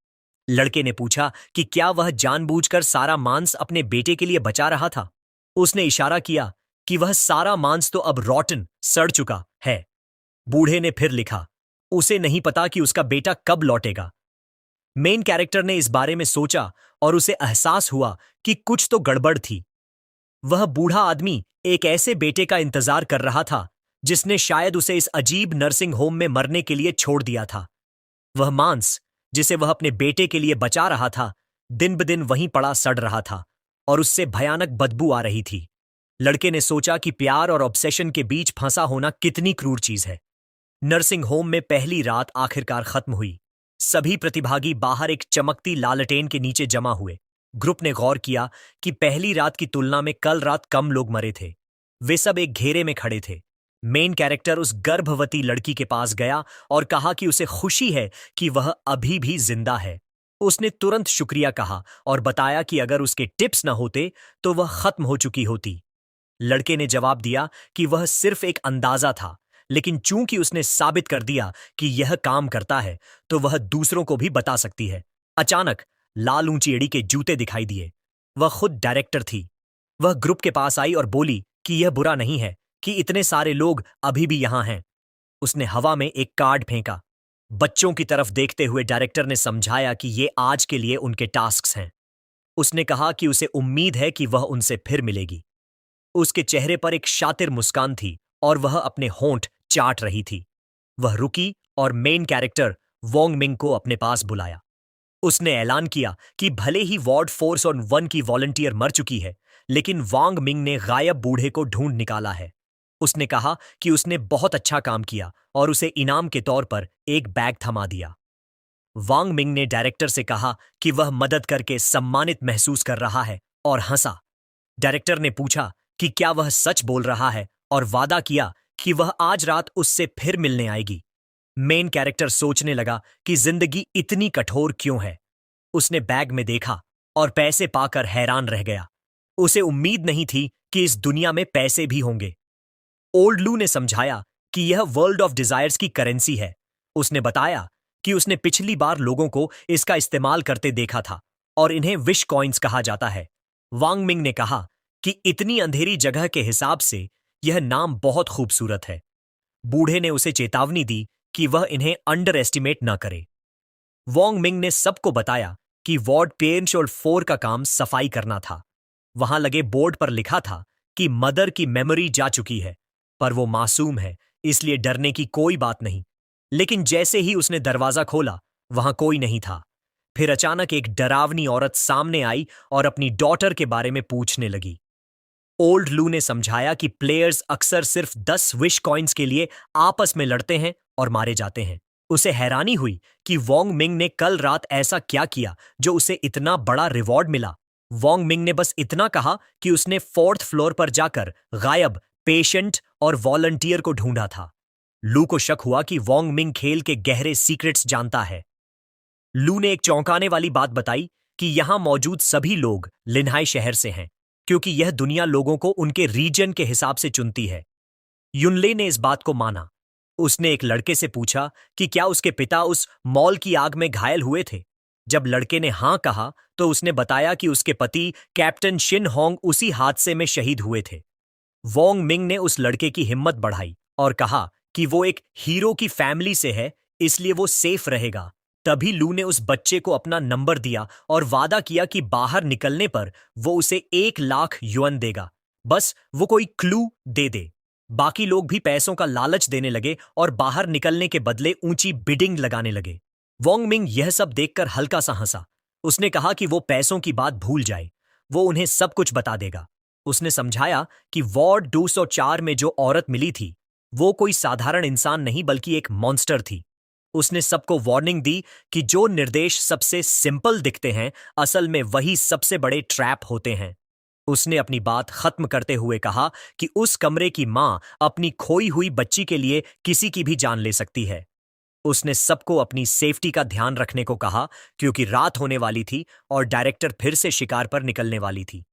A: लड़के ने पूछा कि क्या वह जानबूझकर सारा मांस अपने बेटे के लिए बचा रहा था। उसने इशारा किया कि वह सारा मांस तो अब रॉटन, सड़ चुका है। बूढ़े ने फिर लिखा, उसे नहीं पता कि उसका बेटा कब लौटेगा। मेन कैरेक्टर ने इस बारे में सोचा और उसे एहसास हुआ कि कुछ तो गड़बड़ थी। वह बूढ़ा आदमी एक ऐसे बेटे का इंतजार कर रहा था जिसने शायद उसे इस अजीब नर्सिंग होम में मरने के लिए छोड़ दिया था। वह मांस जिसे वह अपने बेटे के लिए बचा रहा था, दिन ब दिन वहीं पड़ा सड़ रहा था और उससे भयानक बदबू आ रही थी। लड़के ने सोचा कि प्यार और ऑब्सेशन के बीच फंसा होना कितनी क्रूर चीज है। नर्सिंग होम में पहली रात आखिरकार खत्म हुई। सभी प्रतिभागी बाहर एक चमकती लालटेन के नीचे जमा हुए। ग्रुप ने गौर किया कि पहली रात की तुलना में कल रात कम लोग मरे थे। वे सब एक घेरे में खड़े थे। मेन कैरेक्टर उस गर्भवती लड़की के पास गया और कहा कि उसे खुशी है कि वह अभी भी जिंदा है। उसने तुरंत शुक्रिया कहा और बताया कि अगर उसके टिप्स न होते तो वह खत्म हो चुकी होती। लड़के ने जवाब दिया कि वह सिर्फ एक अंदाजा था, लेकिन चूंकि उसने साबित कर दिया कि यह काम करता है तो वह दूसरों को भी बता सकती है। अचानक लाल ऊंची एड़ी के जूते दिखाई दिए। वह खुद डायरेक्टर थी। वह ग्रुप के पास आई और बोली कि यह बुरा नहीं है कि इतने सारे लोग अभी भी यहां हैं। उसने हवा में एक कार्ड फेंका। बच्चों की तरफ देखते हुए डायरेक्टर ने समझाया कि ये आज के लिए उनके टास्क्स हैं। उसने कहा कि उसे उम्मीद है कि वह उनसे फिर मिलेगी। उसके चेहरे पर एक शातिर मुस्कान थी और वह अपने होंठ चाट रही थी। वह रुकी और मेन कैरेक्टर वोंग मिंग को अपने पास बुलाया। उसने ऐलान किया कि भले ही वार्ड फोर्स और 1 की वॉलंटियर मर चुकी है, लेकिन वांग मिंग ने गायब बूढ़े को ढूंढ निकाला है। उसने कहा कि उसने बहुत अच्छा काम किया और उसे इनाम के तौर पर एक बैग थमा दिया। वांग मिंग ने डायरेक्टर से कहा कि वह मदद करके सम्मानित महसूस कर रहा है और हंसा। डायरेक्टर ने पूछा कि क्या वह सच बोल रहा है और वादा किया कि वह आज रात उससे फिर मिलने आएगी। मेन कैरेक्टर सोचने लगा कि जिंदगी इतनी कठोर क्यों है। उसने बैग में देखा और पैसे पाकर हैरान रह गया। उसे उम्मीद नहीं थी कि इस दुनिया में पैसे भी होंगे। ओल्ड लू ने समझाया कि यह वर्ल्ड ऑफ डिजायर्स की करेंसी है। उसने बताया कि उसने पिछली बार लोगों को इसका इस्तेमाल करते देखा था और इन्हें विश कॉइन्स कहा जाता है। वांग मिंग ने कहा कि इतनी अंधेरी जगह के हिसाब से यह नाम बहुत खूबसूरत है। बूढ़े ने उसे चेतावनी दी कि वह इन्हें अंडर एस्टिमेट न करे। वोंग मिंग ने सबको बताया कि वार्ड पेंशोल 4 का काम सफाई करना था। वहां लगे बोर्ड पर लिखा था कि मदर की मेमोरी जा चुकी है, पर वो मासूम है, इसलिए डरने की कोई बात नहीं। लेकिन जैसे ही उसने दरवाजा खोला, वहां कोई नहीं था। फिर अचानक एक डरावनी औरत सामने आई और अपनी डॉटर के बारे में पूछने लगी। ओल्ड लू ने समझाया कि प्लेयर्स अक्सर सिर्फ 10 विश कॉइन्स के लिए आपस में लड़ते हैं और मारे जाते हैं। उसे हैरानी हुई कि वोंग मिंग ने कल रात ऐसा क्या किया जो उसे इतना बड़ा रिवॉर्ड मिला। वोंग मिंग ने बस इतना कहा कि उसने 4th फ्लोर पर जाकर गायब पेशेंट और वॉलंटियर को ढूंढा था। लू को शक हुआ कि वोंग मिंग खेल के गहरे सीक्रेट्स जानता है। लू ने एक चौंकाने वाली बात बताई कि यहां मौजूद सभी लोग लिन्हाई शहर से हैं, क्योंकि यह दुनिया लोगों को उनके रीजन के हिसाब से चुनती है। युनले ने इस बात को माना। उसने एक लड़के से पूछा कि क्या उसके पिता उस मॉल की आग में घायल हुए थे। जब लड़के ने हां कहा तो उसने बताया कि उसके पति कैप्टन शिन होंग उसी हादसे में शहीद हुए थे। वोंग मिंग ने उस लड़के की हिम्मत बढ़ाई और कहा कि वो एक हीरो की फैमिली से है, इसलिए वो सेफ रहेगा। तभी लू ने उस बच्चे को अपना नंबर दिया और वादा किया कि बाहर निकलने पर वो उसे 1 लाख युआन देगा, बस वो कोई क्लू दे दे। बाकी लोग भी पैसों का लालच देने लगे और बाहर निकलने के बदले ऊंची बिडिंग लगाने लगे। वोंग मिंग यह सब देखकर हल्का सा हंसा। उसने कहा कि वो पैसों की बात भूल जाए, वो उन्हें सब कुछ बता देगा। उसने समझाया कि वार्ड 204 में जो औरत मिली थी वो कोई साधारण इंसान नहीं बल्कि एक मॉन्स्टर थी। उसने सबको वार्निंग दी कि जो निर्देश सबसे सिंपल दिखते हैं असल में वही सबसे बड़े ट्रैप होते हैं। उसने अपनी बात खत्म करते हुए कहा कि उस कमरे की मां अपनी खोई हुई बच्ची के लिए किसी की भी जान ले सकती है। उसने सबको अपनी सेफ्टी का ध्यान रखने को कहा क्योंकि रात होने वाली थी और डायरेक्टर फिर से शिकार पर निकलने वाली थी।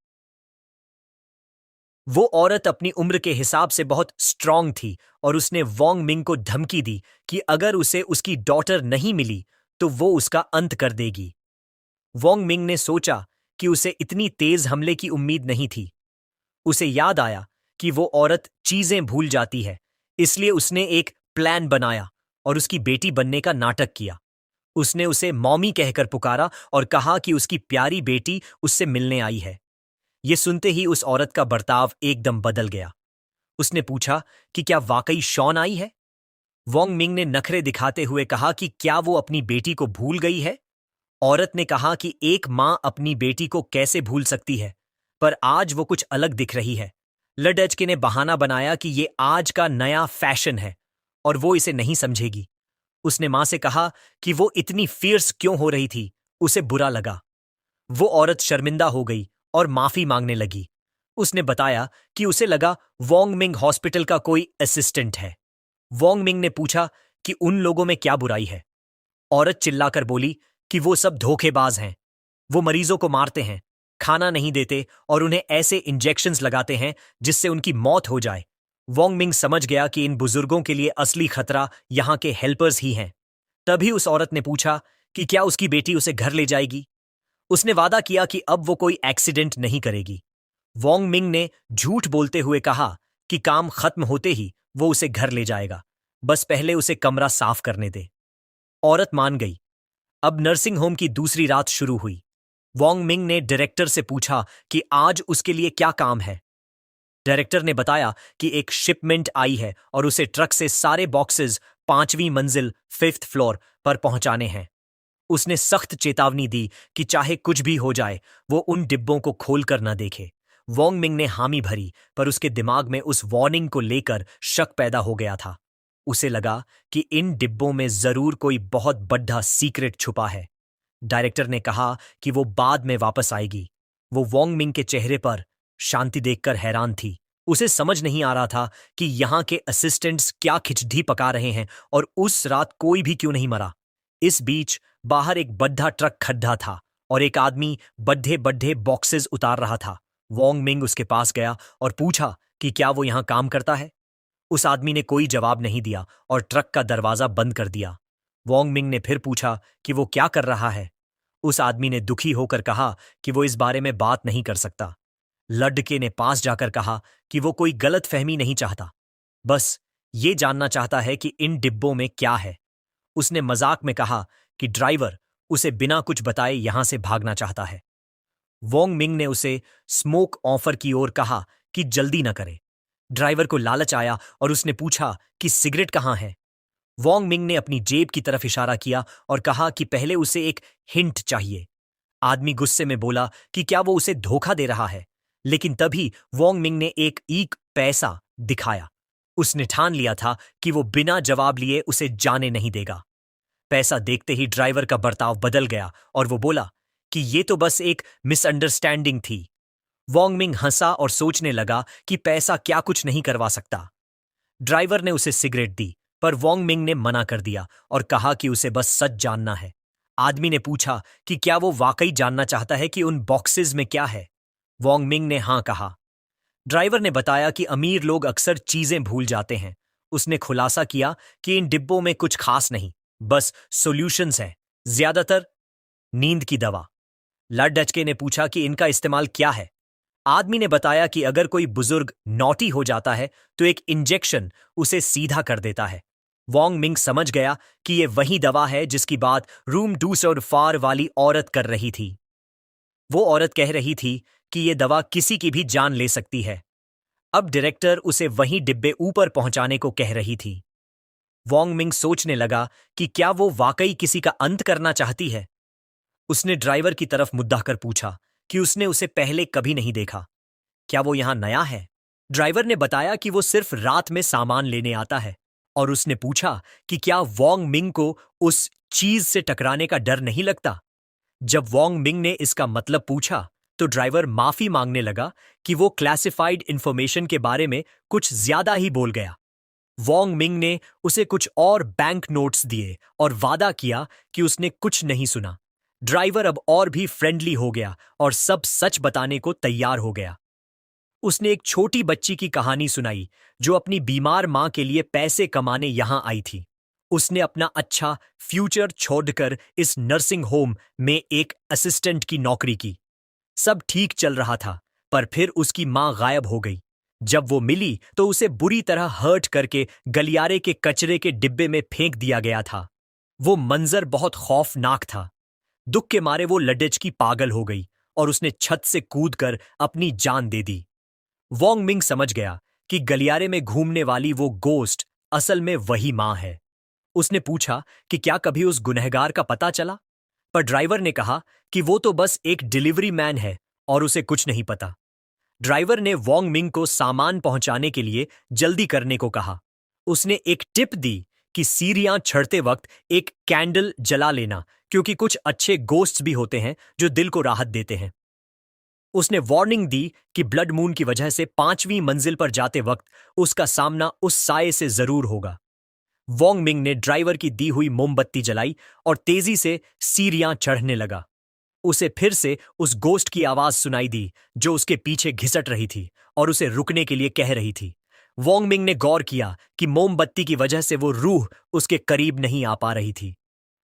A: वो औरत अपनी उम्र के हिसाब से बहुत स्ट्रांग थी और उसने वोंग मिंग को धमकी दी कि अगर उसे उसकी डॉटर नहीं मिली तो वो उसका अंत कर देगी। वोंग मिंग ने सोचा कि उसे इतनी तेज हमले की उम्मीद नहीं थी। उसे याद आया कि वो औरत चीजें भूल जाती है, इसलिए उसने एक प्लान बनाया और उसकी बेटी बनने का नाटक किया। उसने उसे मॉमी कहकर पुकारा और कहा कि उसकी प्यारी बेटी उससे मिलने आई है। ये सुनते ही उस औरत का बर्ताव एकदम बदल गया। उसने पूछा कि क्या वाकई शॉन आई है। वोंग मिंग ने नखरे दिखाते हुए कहा कि क्या वो अपनी बेटी को भूल गई है। औरत ने कहा कि एक मां अपनी बेटी को कैसे भूल सकती है, पर आज वो कुछ अलग दिख रही है। लडचके ने बहाना बनाया कि ये आज का नया फैशन है और वो इसे नहीं समझेगी। उसने मां से कहा कि वो इतनी फियर्स क्यों हो रही थी, उसे बुरा लगा। वो औरत शर्मिंदा हो गई और माफी मांगने लगी। उसने बताया कि उसे लगा वोंग मिंग हॉस्पिटल का कोई असिस्टेंट है। वोंग मिंग ने पूछा कि उन लोगों में क्या बुराई है। औरत चिल्लाकर बोली कि वो सब धोखेबाज हैं। वो मरीजों को मारते हैं, खाना नहीं देते और उन्हें ऐसे इंजेक्शंस लगाते हैं जिससे उनकी मौत हो जाए। वोंग मिंग समझ गया कि इन बुजुर्गों के लिए असली खतरा यहाँ के हेल्पर्स ही हैं। तभी उस औरत ने पूछा कि क्या उसकी बेटी उसे घर ले जाएगी। उसने वादा किया कि अब वो कोई एक्सीडेंट नहीं करेगी। वोंग मिंग ने झूठ बोलते हुए कहा कि काम खत्म होते ही वो उसे घर ले जाएगा, बस पहले उसे कमरा साफ करने दे। औरत मान गई। अब नर्सिंग होम की दूसरी रात शुरू हुई। वोंग मिंग ने डायरेक्टर से पूछा कि आज उसके लिए क्या काम है। डायरेक्टर ने बताया कि एक शिपमेंट आई है और उसे ट्रक से सारे बॉक्सेस 5वीं मंजिल 5th फ्लोर पर पहुंचाने हैं। उसने सख्त चेतावनी दी कि चाहे कुछ भी हो जाए वो उन डिब्बों को खोलकर न देखे। वोंग मिंग ने हामी भरी, पर उसके दिमाग में उस वार्निंग को लेकर शक पैदा हो गया था। उसे लगा कि इन डिब्बों में जरूर कोई बहुत बड़ा सीक्रेट छुपा है। डायरेक्टर ने कहा कि वो बाद में वापस आएगी। वो वोंग मिंग के चेहरे पर शांति देखकर हैरान थी। उसे समझ नहीं आ रहा था कि यहाँ के असिस्टेंट्स क्या खिचड़ी पका रहे हैं और उस रात कोई भी क्यों नहीं मरा। इस बीच बाहर एक बड्ढा ट्रक खड्डा था और एक आदमी बड्ढे बड्ढे बॉक्सेस उतार रहा था। वोंग मिंग उसके पास गया और पूछा कि क्या वो यहाँ काम करता है। उस आदमी ने कोई जवाब नहीं दिया और ट्रक का दरवाजा बंद कर दिया। वोंग मिंग ने फिर पूछा कि वो क्या कर रहा है। उस आदमी ने दुखी होकर कहा कि वो इस बारे में बात नहीं कर सकता। लड़के ने पास जाकर कहा कि वो कोई गलत फहमी नहीं चाहता, बस ये जानना चाहता है कि इन डिब्बों में क्या है। उसने मजाक में कहा कि ड्राइवर उसे बिना कुछ बताए यहां से भागना चाहता है। वोंग मिंग ने उसे स्मोक ऑफर की ओर कहा कि जल्दी न करे। ड्राइवर को लालच आया और उसने पूछा कि सिगरेट कहाँ है। वोंग मिंग ने अपनी जेब की तरफ इशारा किया और कहा कि पहले उसे एक हिंट चाहिए। आदमी गुस्से में बोला कि क्या वो उसे धोखा दे रहा है, लेकिन तभी वोंग मिंग ने एक पैसा दिखाया। उसने ठान लिया था कि वो बिना जवाब लिए उसे जाने नहीं देगा। पैसा देखते ही ड्राइवर का बर्ताव बदल गया और वो बोला कि ये तो बस एक मिसअंडरस्टैंडिंग थी। वोंग मिंग हंसा और सोचने लगा कि पैसा क्या कुछ नहीं करवा सकता। ड्राइवर ने उसे सिगरेट दी, पर वोंग मिंग ने मना कर दिया और कहा कि उसे बस सच जानना है। आदमी ने पूछा कि क्या वो वाकई जानना चाहता है कि उन बॉक्सेस में क्या है। वोंग मिंग ने हां कहा। ड्राइवर ने बताया कि अमीर लोग अक्सर चीजें भूल जाते हैं। उसने खुलासा किया कि इन डिब्बों में कुछ खास नहीं, बस सॉल्यूशंस हैं, ज्यादातर नींद की दवा। लड़डचके ने पूछा कि इनका इस्तेमाल क्या है। आदमी ने बताया कि अगर कोई बुजुर्ग नॉटी हो जाता है तो एक इंजेक्शन उसे सीधा कर देता है। वोंग मिंग समझ गया कि यह वही दवा है जिसकी बात रूम 204 वाली औरत कर रही थी। वो औरत कह रही थी कि यह दवा किसी की भी जान ले सकती है। अब डायरेक्टर उसे वही डिब्बे ऊपर पहुंचाने को कह रही थी। वोंग मिंग सोचने लगा कि क्या वो वाकई किसी का अंत करना चाहती है। उसने ड्राइवर की तरफ मुद्दा कर पूछा कि उसने उसे पहले कभी नहीं देखा। क्या वो यहां नया है? ड्राइवर ने बताया कि वो सिर्फ रात में सामान लेने आता है और उसने पूछा कि क्या वोंग मिंग को उस चीज से टकराने का डर नहीं लगता। जब वोंग मिंग ने इसका मतलब पूछा तो ड्राइवर माफी मांगने लगा कि वो क्लासिफाइड इंफॉर्मेशन के बारे में कुछ ज्यादा ही बोल गया। वोंग मिंग ने उसे कुछ और बैंक नोट्स दिए और वादा किया कि उसने कुछ नहीं सुना। ड्राइवर अब और भी फ्रेंडली हो गया और सब सच बताने को तैयार हो गया। उसने एक छोटी बच्ची की कहानी सुनाई जो अपनी बीमार मां के लिए पैसे कमाने यहां आई थी। उसने अपना अच्छा फ्यूचर छोड़कर इस नर्सिंग होम में एक असिस्टेंट की नौकरी की। सब ठीक चल रहा था, पर फिर उसकी मां गायब हो गई। जब वो मिली तो उसे बुरी तरह हर्ट करके गलियारे के कचरे के डिब्बे में फेंक दिया गया था। वो मंजर बहुत खौफनाक था। दुख के मारे वो लडेच की पागल हो गई और उसने छत से कूदकर अपनी जान दे दी। वोंग मिंग समझ गया कि गलियारे में घूमने वाली वो गोस्ट असल में वही मां है। उसने पूछा कि क्या कभी उस गुनहगार का पता चला, पर ड्राइवर ने कहा कि वो तो बस एक डिलीवरी मैन है और उसे कुछ नहीं पता। ड्राइवर ने वोंग मिंग को सामान पहुंचाने के लिए जल्दी करने को कहा। उसने एक टिप दी कि सीढ़ियां चढ़ते वक्त एक कैंडल जला लेना, क्योंकि कुछ अच्छे गोस्ट्स भी होते हैं जो दिल को राहत देते हैं। उसने वार्निंग दी कि ब्लड मून की वजह से 5वीं मंजिल पर जाते वक्त उसका सामना उस साये से जरूर होगा। वोंग मिंग ने ड्राइवर की दी हुई मोमबत्ती जलाई और तेजी से सीढ़ियां चढ़ने लगा। उसे फिर से उस गोस्ट की आवाज सुनाई दी जो उसके पीछे घिसट रही थी और उसे रुकने के लिए कह रही थी। वोंग मिंग ने गौर किया कि मोमबत्ती की वजह से वो रूह उसके करीब नहीं आ पा रही थी।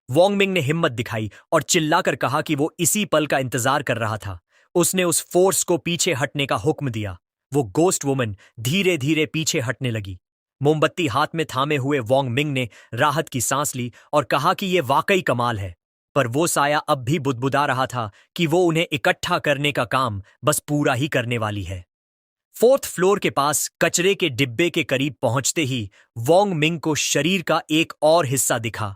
A: वोंग मिंग ने हिम्मत दिखाई और चिल्लाकर कहा कि वो इसी पल का इंतजार कर रहा था। उसने उस फोर्स को पीछे हटने का हुक्म दिया। वो गोस्ट वुमन धीरे धीरे पीछे हटने लगी। मोमबत्ती हाथ में थामे हुए वोंग मिंग ने राहत की सांस ली और कहा कि यह वाकई कमाल है। पर वो साया अब भी बुदबुदा रहा था कि वो उन्हें इकट्ठा करने का काम बस पूरा ही करने वाली है। 4th फ्लोर के पास कचरे के डिब्बे के करीब पहुंचते ही वोंग मिंग को शरीर का एक और हिस्सा दिखा।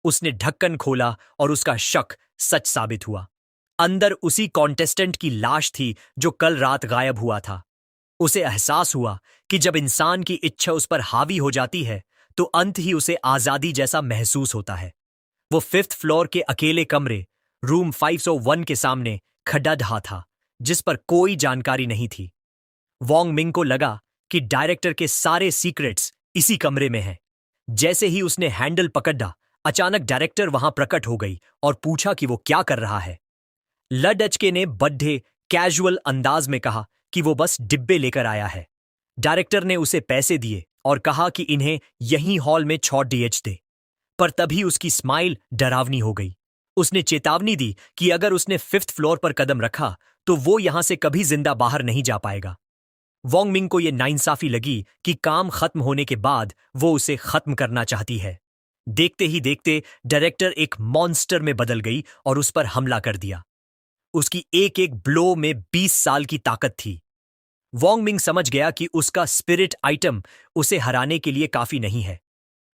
A: उसने ढक्कन खोला और उसका शक सच साबित हुआ। अंदर उसी कॉन्टेस्टेंट की लाश थी जो कल रात गायब हुआ था। उसे एहसास हुआ कि जब इंसान की इच्छा उस पर हावी हो जाती है तो अंत ही उसे आजादी जैसा महसूस होता है। वो 5th फ्लोर के अकेले कमरे रूम 501 के सामने खड़ा रहा था, जिस पर कोई जानकारी नहीं थी। वोंग मिंग को लगा कि डायरेक्टर के सारे सीक्रेट्स इसी कमरे में हैं। जैसे ही उसने हैंडल पकड़ा, अचानक डायरेक्टर वहां प्रकट हो गई और पूछा कि वो क्या कर रहा है। लडचके ने बड्ढे कैजुअल अंदाज में कहा कि वो बस डिब्बे लेकर आया है। डायरेक्टर ने उसे पैसे दिए और कहा कि इन्हें यहीं हॉल में छोड़ दे। पर तभी उसकी स्माइल डरावनी हो गई। उसने चेतावनी दी कि अगर उसने 5th फ्लोर पर कदम रखा तो वो यहां से कभी जिंदा बाहर नहीं जा पाएगा। वोंग मिंग को यह नाइंसाफी लगी कि काम खत्म होने के बाद वो उसे खत्म करना चाहती है। देखते ही देखते डायरेक्टर एक मॉन्स्टर में बदल गई और उस पर हमला कर दिया। उसकी एक एक ब्लो में 20 साल की ताकत थी। वोंग मिंग समझ गया कि उसका स्पिरिट आइटम उसे हराने के लिए काफी नहीं है।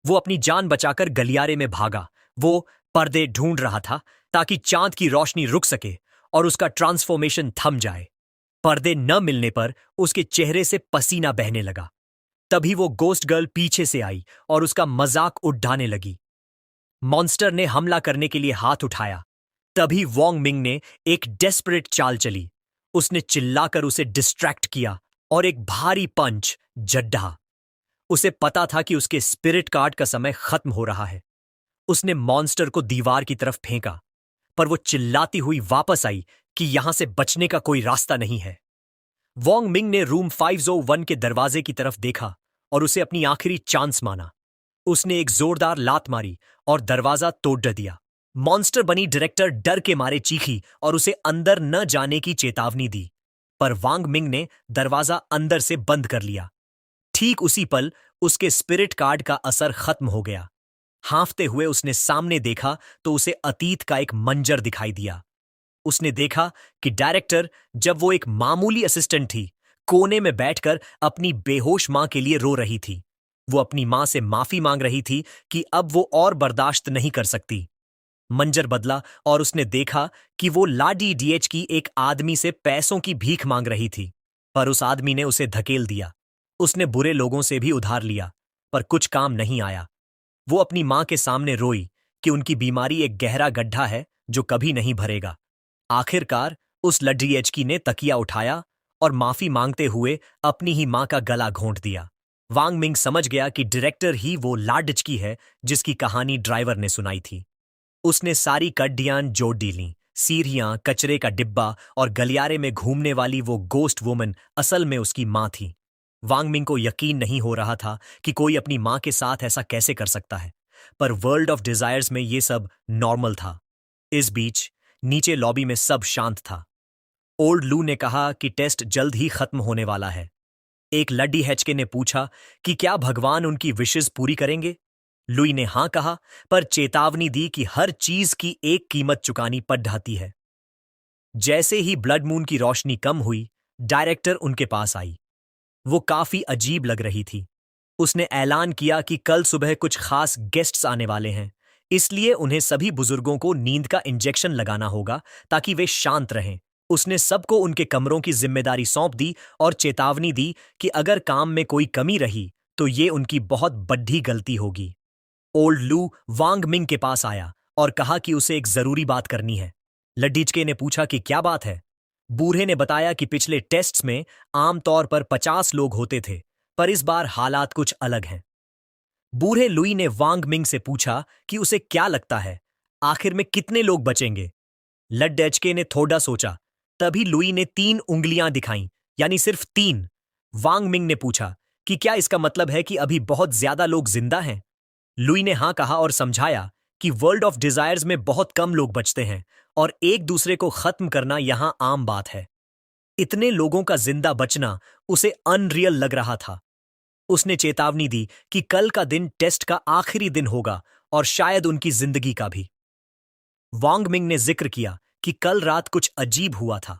A: वो अपनी जान बचाकर गलियारे में भागा। वो पर्दे ढूंढ रहा था ताकि चांद की रोशनी रुक सके और उसका ट्रांसफॉर्मेशन थम जाए। पर्दे न मिलने पर उसके चेहरे से पसीना बहने लगा। तभी वो गोस्ट गर्ल पीछे से आई और उसका मजाक उड़ाने लगी। मॉन्स्टर ने हमला करने के लिए हाथ उठाया। तभी वोंग मिंग ने एक डेस्परेट चाल चली। उसने चिल्लाकर उसे डिस्ट्रैक्ट किया और एक भारी पंच जड्ढा। उसे पता था कि उसके स्पिरिट कार्ड का समय खत्म हो रहा है। उसने मॉन्स्टर को दीवार की तरफ फेंका, पर वो चिल्लाती हुई वापस आई कि यहां से बचने का कोई रास्ता नहीं है। वोंग मिंग ने रूम 501 के दरवाजे की तरफ देखा और उसे अपनी आखिरी चांस माना। उसने एक जोरदार लात मारी और दरवाजा तोड़ दिया। मॉन्स्टर बनी डायरेक्टर डर के मारे चीखी और उसे अंदर न जाने की चेतावनी दी, पर वांग मिंग ने दरवाजा अंदर से बंद कर लिया। ठीक उसी पल उसके स्पिरिट कार्ड का असर खत्म हो गया। हांफते हुए उसने सामने देखा तो उसे अतीत का एक मंजर दिखाई दिया। उसने देखा कि डायरेक्टर, जब वो एक मामूली असिस्टेंट थी, कोने में बैठकर अपनी बेहोश मां के लिए रो रही थी। वो अपनी मां से माफी मांग रही थी कि अब वो और बर्दाश्त नहीं कर सकती। मंजर बदला और उसने देखा कि वो लाडी डीएच की एक आदमी से पैसों की भीख मांग रही थी, पर उस आदमी ने उसे धकेल दिया। उसने बुरे लोगों से भी उधार लिया, पर कुछ काम नहीं आया। वो अपनी मां के सामने रोई कि उनकी बीमारी एक गहरा गड्ढा है जो कभी नहीं भरेगा। आखिरकार उस लडीएचकी ने तकिया उठाया और माफी मांगते हुए अपनी ही मां का गला घोंट दिया। वांग मिंग समझ गया कि डायरेक्टर ही वो लाडिचकी है जिसकी कहानी ड्राइवर ने सुनाई थी। उसने सारी कड्डियां जोड़ ली। सीढ़ियां, कचरे का डिब्बा और गलियारे में घूमने वाली वो गोस्ट वुमन असल में उसकी मां थी। वांग मिंग को यकीन नहीं हो रहा था कि कोई अपनी मां के साथ ऐसा कैसे कर सकता है, पर वर्ल्ड ऑफ डिजायर्स में ये सब नॉर्मल था। इस बीच नीचे लॉबी में सब शांत था। ओल्ड लू ने कहा कि टेस्ट जल्द ही खत्म होने वाला है। एक लड्डी हैचके ने पूछा कि क्या भगवान उनकी विशेस पूरी करेंगे। लुई ने हां कहा, पर चेतावनी दी कि हर चीज की एक कीमत चुकानी पड़ जाती है। जैसे ही ब्लड मून की रोशनी कम हुई, डायरेक्टर उनके पास आई। वो काफी अजीब लग रही थी। उसने ऐलान किया कि कल सुबह कुछ खास गेस्ट्स आने वाले हैं, इसलिए उन्हें सभी बुजुर्गों को नींद का इंजेक्शन लगाना होगा ताकि वे शांत रहें। उसने सबको उनके कमरों की जिम्मेदारी सौंप दी और चेतावनी दी कि अगर काम में कोई कमी रही तो ये उनकी बहुत बड़ी गलती होगी। ओल्ड लू वांग मिंग के पास आया और कहा कि उसे एक जरूरी बात करनी है। लड्डीचके ने पूछा कि क्या बात है। बूढ़े ने बताया कि पिछले टेस्ट्स में आमतौर पर 50 लोग होते थे, पर इस बार हालात कुछ अलग हैं। बूढ़े लुई ने वांग मिंग से पूछा कि उसे क्या लगता है, आखिर में कितने लोग बचेंगे। लड्डेचके ने थोड़ा सोचा, तभी लुई ने 3 उंगलियां दिखाईं, यानी सिर्फ 3। वांग मिंग ने पूछा कि क्या इसका मतलब है कि अभी बहुत ज्यादा लोग जिंदा हैं। लुई ने हां कहा और समझाया कि वर्ल्ड ऑफ डिजायर्स में बहुत कम लोग बचते हैं और एक दूसरे को खत्म करना यहां आम बात है। इतने लोगों का जिंदा बचना उसे अनरियल लग रहा था। उसने चेतावनी दी कि कल का दिन टेस्ट का आखिरी दिन होगा और शायद उनकी जिंदगी का भी। वांग मिंग ने जिक्र किया कि कल रात कुछ अजीब हुआ था।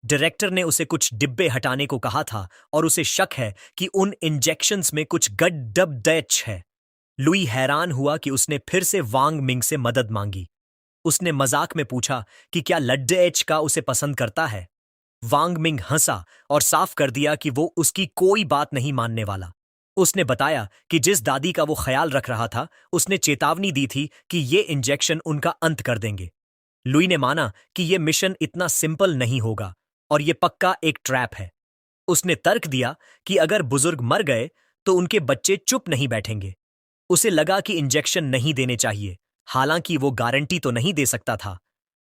A: डायरेक्टर ने उसे कुछ डिब्बे हटाने को कहा था और उसे शक है कि उन इंजेक्शंस में कुछ गड़बड़ है। लुई हैरान हुआ कि उसने फिर से वांग मिंग से मदद मांगी। उसने मजाक में पूछा कि क्या लड्डेच का उसे पसंद करता है। वांग मिंग हंसा और साफ कर दिया कि वो उसकी कोई बात नहीं मानने वाला। उसने बताया कि जिस दादी का वो ख्याल रख रहा था, उसने चेतावनी दी थी कि ये इंजेक्शन उनका अंत कर देंगे। लुई ने माना कि ये मिशन इतना सिंपल नहीं होगा और ये पक्का एक ट्रैप है। उसने तर्क दिया कि अगर बुजुर्ग मर गए तो उनके बच्चे चुप नहीं बैठेंगे। उसे लगा कि इंजेक्शन नहीं देने चाहिए, हालांकि वो गारंटी तो नहीं दे सकता था,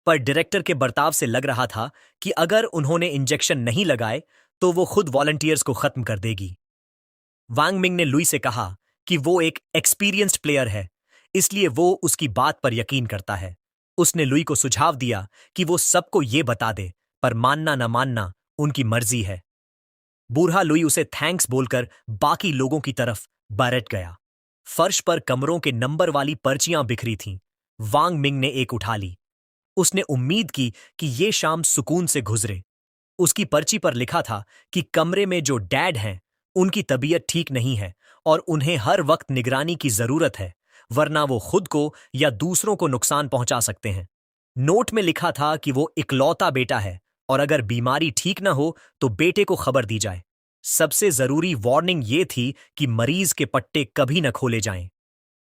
A: पर डायरेक्टर के बर्ताव से लग रहा था कि अगर उन्होंने इंजेक्शन नहीं लगाए तो वो खुद वॉलंटियर्स को खत्म कर देगी। वांग मिंग ने लुई से कहा कि वो एक एक्सपीरियंस्ड प्लेयर है, इसलिए वो उसकी बात पर यकीन करता है। उसने लुई को सुझाव दिया कि वो सबको ये बता दे, पर मानना न मानना उनकी मर्जी है। बूढ़ा लुई उसे थैंक्स बोलकर बाकी लोगों की तरफ बैठ गया। फर्श पर कमरों के नंबर वाली पर्चियां बिखरी थीं। वांग मिंग ने एक उठा ली। उसने उम्मीद की कि ये शाम सुकून से गुजरे। उसकी पर्ची पर लिखा था कि कमरे में जो डैड हैं, उनकी तबीयत ठीक नहीं है और उन्हें हर वक्त निगरानी की जरूरत है, वरना वो खुद को या दूसरों को नुकसान पहुंचा सकते हैं। नोट में लिखा था कि वो इकलौता बेटा है और अगर बीमारी ठीक न हो तो बेटे को खबर दी जाए। सबसे जरूरी वार्निंग ये थी कि मरीज के पट्टे कभी न खोले जाएं।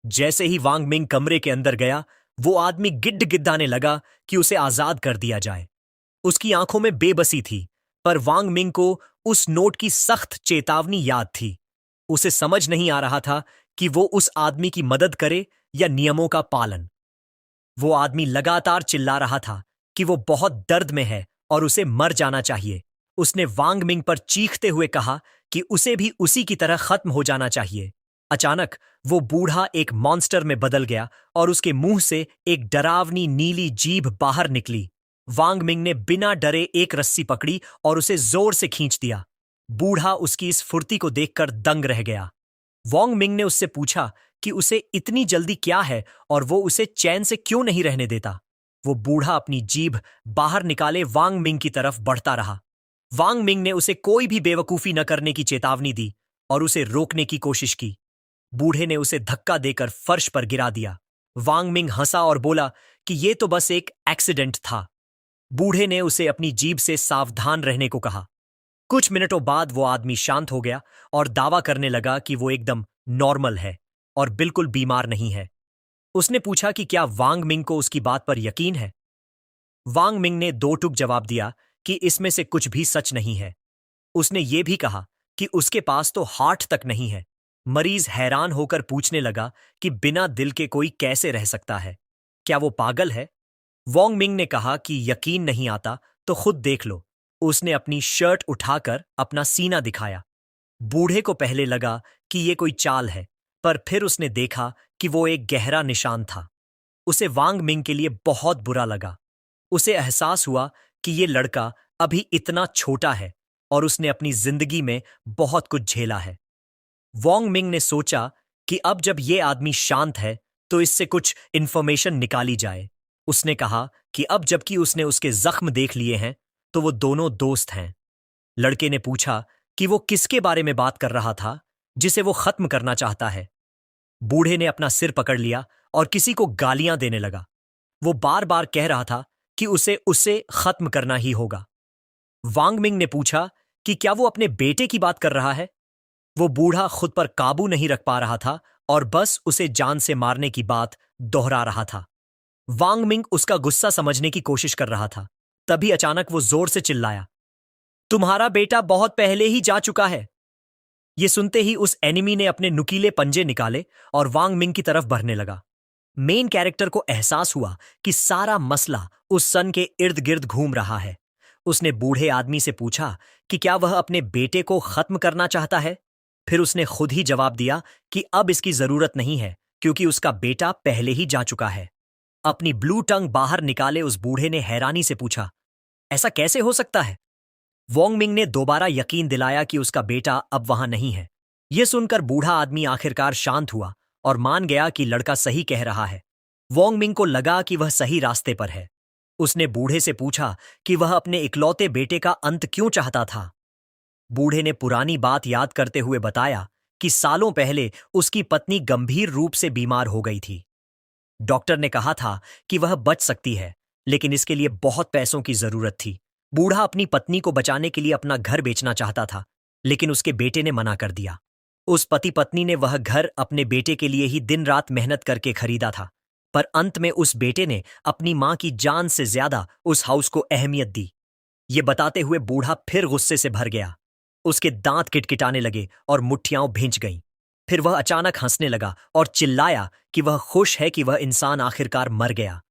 A: जैसे ही वांग मिंग कमरे के अंदर गया, वो आदमी गिड्ड गिद्दाने लगा कि उसे आजाद कर दिया जाए। उसकी आंखों में बेबसी थी, पर वांग मिंग को उस नोट की सख्त चेतावनी याद थी। उसे समझ नहीं आ रहा था कि वो उस आदमी की मदद करे या नियमों का पालन। वो आदमी लगातार चिल्ला रहा था कि वो बहुत दर्द में है और उसे मर जाना चाहिए। उसने वांग मिंग पर चीखते हुए कहा कि उसे भी उसी की तरह खत्म हो जाना चाहिए। अचानक वो बूढ़ा एक मॉन्स्टर में बदल गया और उसके मुंह से एक डरावनी नीली जीभ बाहर निकली। वांग मिंग ने बिना डरे एक रस्सी पकड़ी और उसे जोर से खींच दिया। बूढ़ा उसकी इस फुर्ती को देखकर दंग रह गया। वांग मिंग ने उससे पूछा कि उसे इतनी जल्दी क्या है और वो उसे चैन से क्यों नहीं रहने देता। वो बूढ़ा अपनी जीभ बाहर निकाले वांग मिंग की तरफ बढ़ता रहा। वांग मिंग ने उसे कोई भी बेवकूफी न करने की चेतावनी दी और उसे रोकने की कोशिश की। बूढ़े ने उसे धक्का देकर फर्श पर गिरा दिया। वांग मिंग हंसा और बोला कि ये तो बस एक एक्सीडेंट था। बूढ़े ने उसे अपनी जीभ से सावधान रहने को कहा। कुछ मिनटों बाद वो आदमी शांत हो गया और दावा करने लगा कि वो एकदम नॉर्मल है और बिल्कुल बीमार नहीं है। उसने पूछा कि क्या वांग मिंग को उसकी बात पर यकीन है। वांग मिंग ने दो टूक जवाब दिया कि इसमें से कुछ भी सच नहीं है। उसने ये भी कहा कि उसके पास तो हार्ट तक नहीं है। मरीज हैरान होकर पूछने लगा कि बिना दिल के कोई कैसे रह सकता है, क्या वो पागल है। वांग मिंग ने कहा कि यकीन नहीं आता तो खुद देख लो। उसने अपनी शर्ट उठाकर अपना सीना दिखाया। बूढ़े को पहले लगा कि ये कोई चाल है, पर फिर उसने देखा कि वो एक गहरा निशान था। उसे वांग मिंग के लिए बहुत बुरा लगा। उसे एहसास हुआ कि ये लड़का अभी इतना छोटा है और उसने अपनी जिंदगी में बहुत कुछ झेला है। वांग मिंग ने सोचा कि अब जब ये आदमी शांत है तो इससे कुछ इंफॉर्मेशन निकाली जाए। उसने कहा कि अब जबकि उसने उसके जख्म देख लिए हैं तो वो दोनों दोस्त हैं। लड़के ने पूछा कि वो किसके बारे में बात कर रहा था जिसे वो खत्म करना चाहता है। बूढ़े ने अपना सिर पकड़ लिया और किसी को गालियां देने लगा। वो बार बार कह रहा था कि उसे उसे खत्म करना ही होगा। वांग मिंग ने पूछा कि क्या वो अपने बेटे की बात कर रहा है। वो बूढ़ा खुद पर काबू नहीं रख पा रहा था और बस उसे जान से मारने की बात दोहरा रहा था। वांग मिंग उसका गुस्सा समझने की कोशिश कर रहा था। तभी अचानक वो जोर से चिल्लाया, तुम्हारा बेटा बहुत पहले ही जा चुका है। ये सुनते ही उस एनिमी ने अपने नुकीले पंजे निकाले और वांग मिंग की तरफ बढ़ने लगा। मेन कैरेक्टर को एहसास हुआ कि सारा मसला उस सन के इर्द गिर्द घूम रहा है। उसने बूढ़े आदमी से पूछा कि क्या वह अपने बेटे को खत्म करना चाहता है। फिर उसने खुद ही जवाब दिया कि अब इसकी जरूरत नहीं है क्योंकि उसका बेटा पहले ही जा चुका है। अपनी ब्लू टंग बाहर निकाले उस बूढ़े ने हैरानी से पूछा, ऐसा कैसे हो सकता है। वोंग मिंग ने दोबारा यकीन दिलाया कि उसका बेटा अब वहां नहीं है। यह सुनकर बूढ़ा आदमी आखिरकार शांत हुआ और मान गया कि लड़का सही कह रहा है। वोंग मिंग को लगा कि वह सही रास्ते पर है। उसने बूढ़े से पूछा कि वह अपने इकलौते बेटे का अंत क्यों चाहता था। बूढ़े ने पुरानी बात याद करते हुए बताया कि सालों पहले उसकी पत्नी गंभीर रूप से बीमार हो गई थी। डॉक्टर ने कहा था कि वह बच सकती है, लेकिन इसके लिए बहुत पैसों की जरूरत थी। बूढ़ा अपनी पत्नी को बचाने के लिए अपना घर बेचना चाहता था, लेकिन उसके बेटे ने मना कर दिया। उस पति पत्नी ने वह घर अपने बेटे के लिए ही दिन रात मेहनत करके खरीदा था, पर अंत में उस बेटे ने अपनी मां की जान से ज्यादा उस हाउस को अहमियत दी। ये बताते हुए बूढ़ा फिर गुस्से से भर गया। उसके दांत किटकिटाने लगे और मुट्ठियां भींच गईं। फिर वह अचानक हंसने लगा और चिल्लाया कि वह खुश है कि वह इंसान आखिरकार मर गया।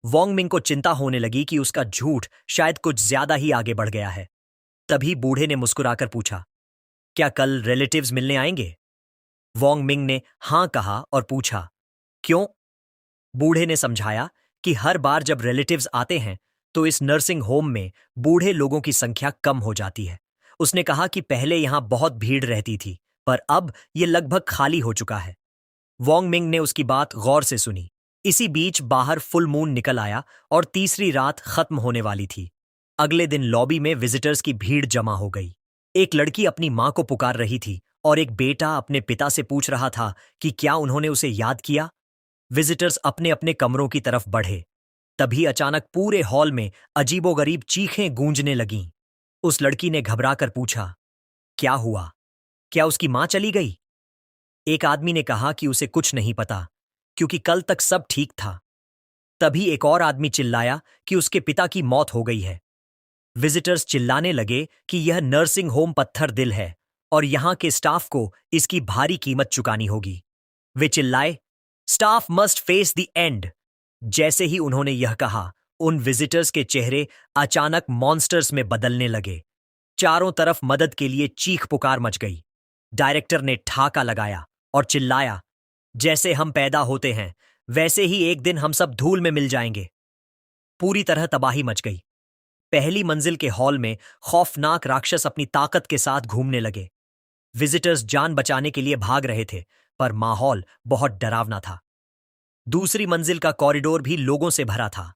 A: वोंग मिंग को चिंता होने लगी कि उसका झूठ शायद कुछ ज्यादा ही आगे बढ़ गया है। तभी बूढ़े ने मुस्कुराकर पूछा, क्या कल रिलेटिव्स मिलने आएंगे। वोंग मिंग ने हां कहा और पूछा, क्यों। बूढ़े ने समझाया कि हर बार जब रिलेटिव्स आते हैं तो इस नर्सिंग होम में बूढ़े लोगों की संख्या कम हो जाती है। उसने कहा कि पहले यहां बहुत भीड़ रहती थी, पर अब यह लगभग खाली हो चुका है। वोंग मिंग ने उसकी बात गौर से सुनी। इसी बीच बाहर फुल मून निकल आया और तीसरी रात खत्म होने वाली थी। अगले दिन लॉबी में विजिटर्स की भीड़ जमा हो गई। एक लड़की अपनी मां को पुकार रही थी और एक बेटा अपने पिता से पूछ रहा था कि क्या उन्होंने उसे याद किया। विजिटर्स अपने अपने कमरों की तरफ बढ़े। तभी अचानक पूरे हॉल में अजीबोगरीब चीखें गूंजने लगीं। उस लड़की ने घबराकर पूछा, क्या हुआ, क्या उसकी मां चली गई। एक आदमी ने कहा कि उसे कुछ नहीं पता क्योंकि कल तक सब ठीक था। तभी एक और आदमी चिल्लाया कि उसके पिता की मौत हो गई है। विजिटर्स चिल्लाने लगे कि यह नर्सिंग होम पत्थर दिल है और यहां के स्टाफ को इसकी भारी कीमत चुकानी होगी। वे चिल्लाए, staff must face the end. जैसे ही उन्होंने यह कहा, उन विजिटर्स के चेहरे अचानक मॉन्स्टर्स में बदलने लगे। चारों तरफ मदद के लिए चीख पुकार मच गई। डायरेक्टर ने ठाका लगाया और चिल्लाया, जैसे हम पैदा होते हैं वैसे ही एक दिन हम सब धूल में मिल जाएंगे। पूरी तरह तबाही मच गई। पहली मंजिल के हॉल में खौफनाक राक्षस अपनी ताकत के साथ घूमने लगे। विजिटर्स जान बचाने के लिए भाग रहे थे, पर माहौल बहुत डरावना था। दूसरी मंजिल का कॉरिडोर भी लोगों से भरा था।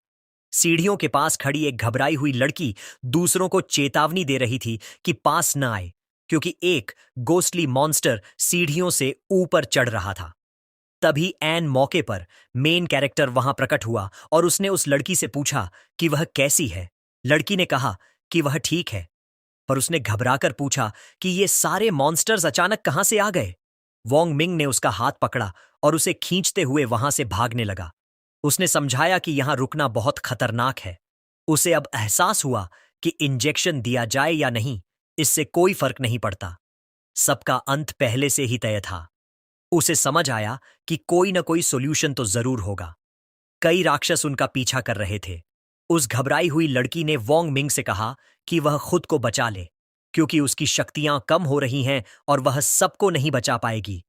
A: सीढ़ियों के पास खड़ी एक घबराई हुई लड़की दूसरों को चेतावनी दे रही थी कि पास न आए, क्योंकि एक गोस्टली मॉन्स्टर सीढ़ियों से ऊपर चढ़ रहा था। तभी एन मौके पर मेन कैरेक्टर वहां प्रकट हुआ और उसने उस लड़की से पूछा कि वह कैसी है। लड़की ने कहा कि वह ठीक है, पर उसने घबराकर पूछा कि ये सारे मॉन्स्टर्स अचानक कहां से आ गए। वोंग मिंग ने उसका हाथ पकड़ा और उसे खींचते हुए वहां से भागने लगा। उसने समझाया कि यहां रुकना बहुत खतरनाक है। उसे अब एहसास हुआ कि इंजेक्शन दिया जाए या नहीं, इससे कोई फर्क नहीं पड़ता। सबका अंत पहले से ही तय था। उसे समझ आया कि कोई न कोई सोल्यूशन तो जरूर होगा। कई राक्षस उनका पीछा कर रहे थे। उस घबराई हुई लड़की ने वोंग मिंग से कहा कि वह खुद को बचा ले, क्योंकि उसकी शक्तियां कम हो रही हैं और वह सबको नहीं बचा पाएगी।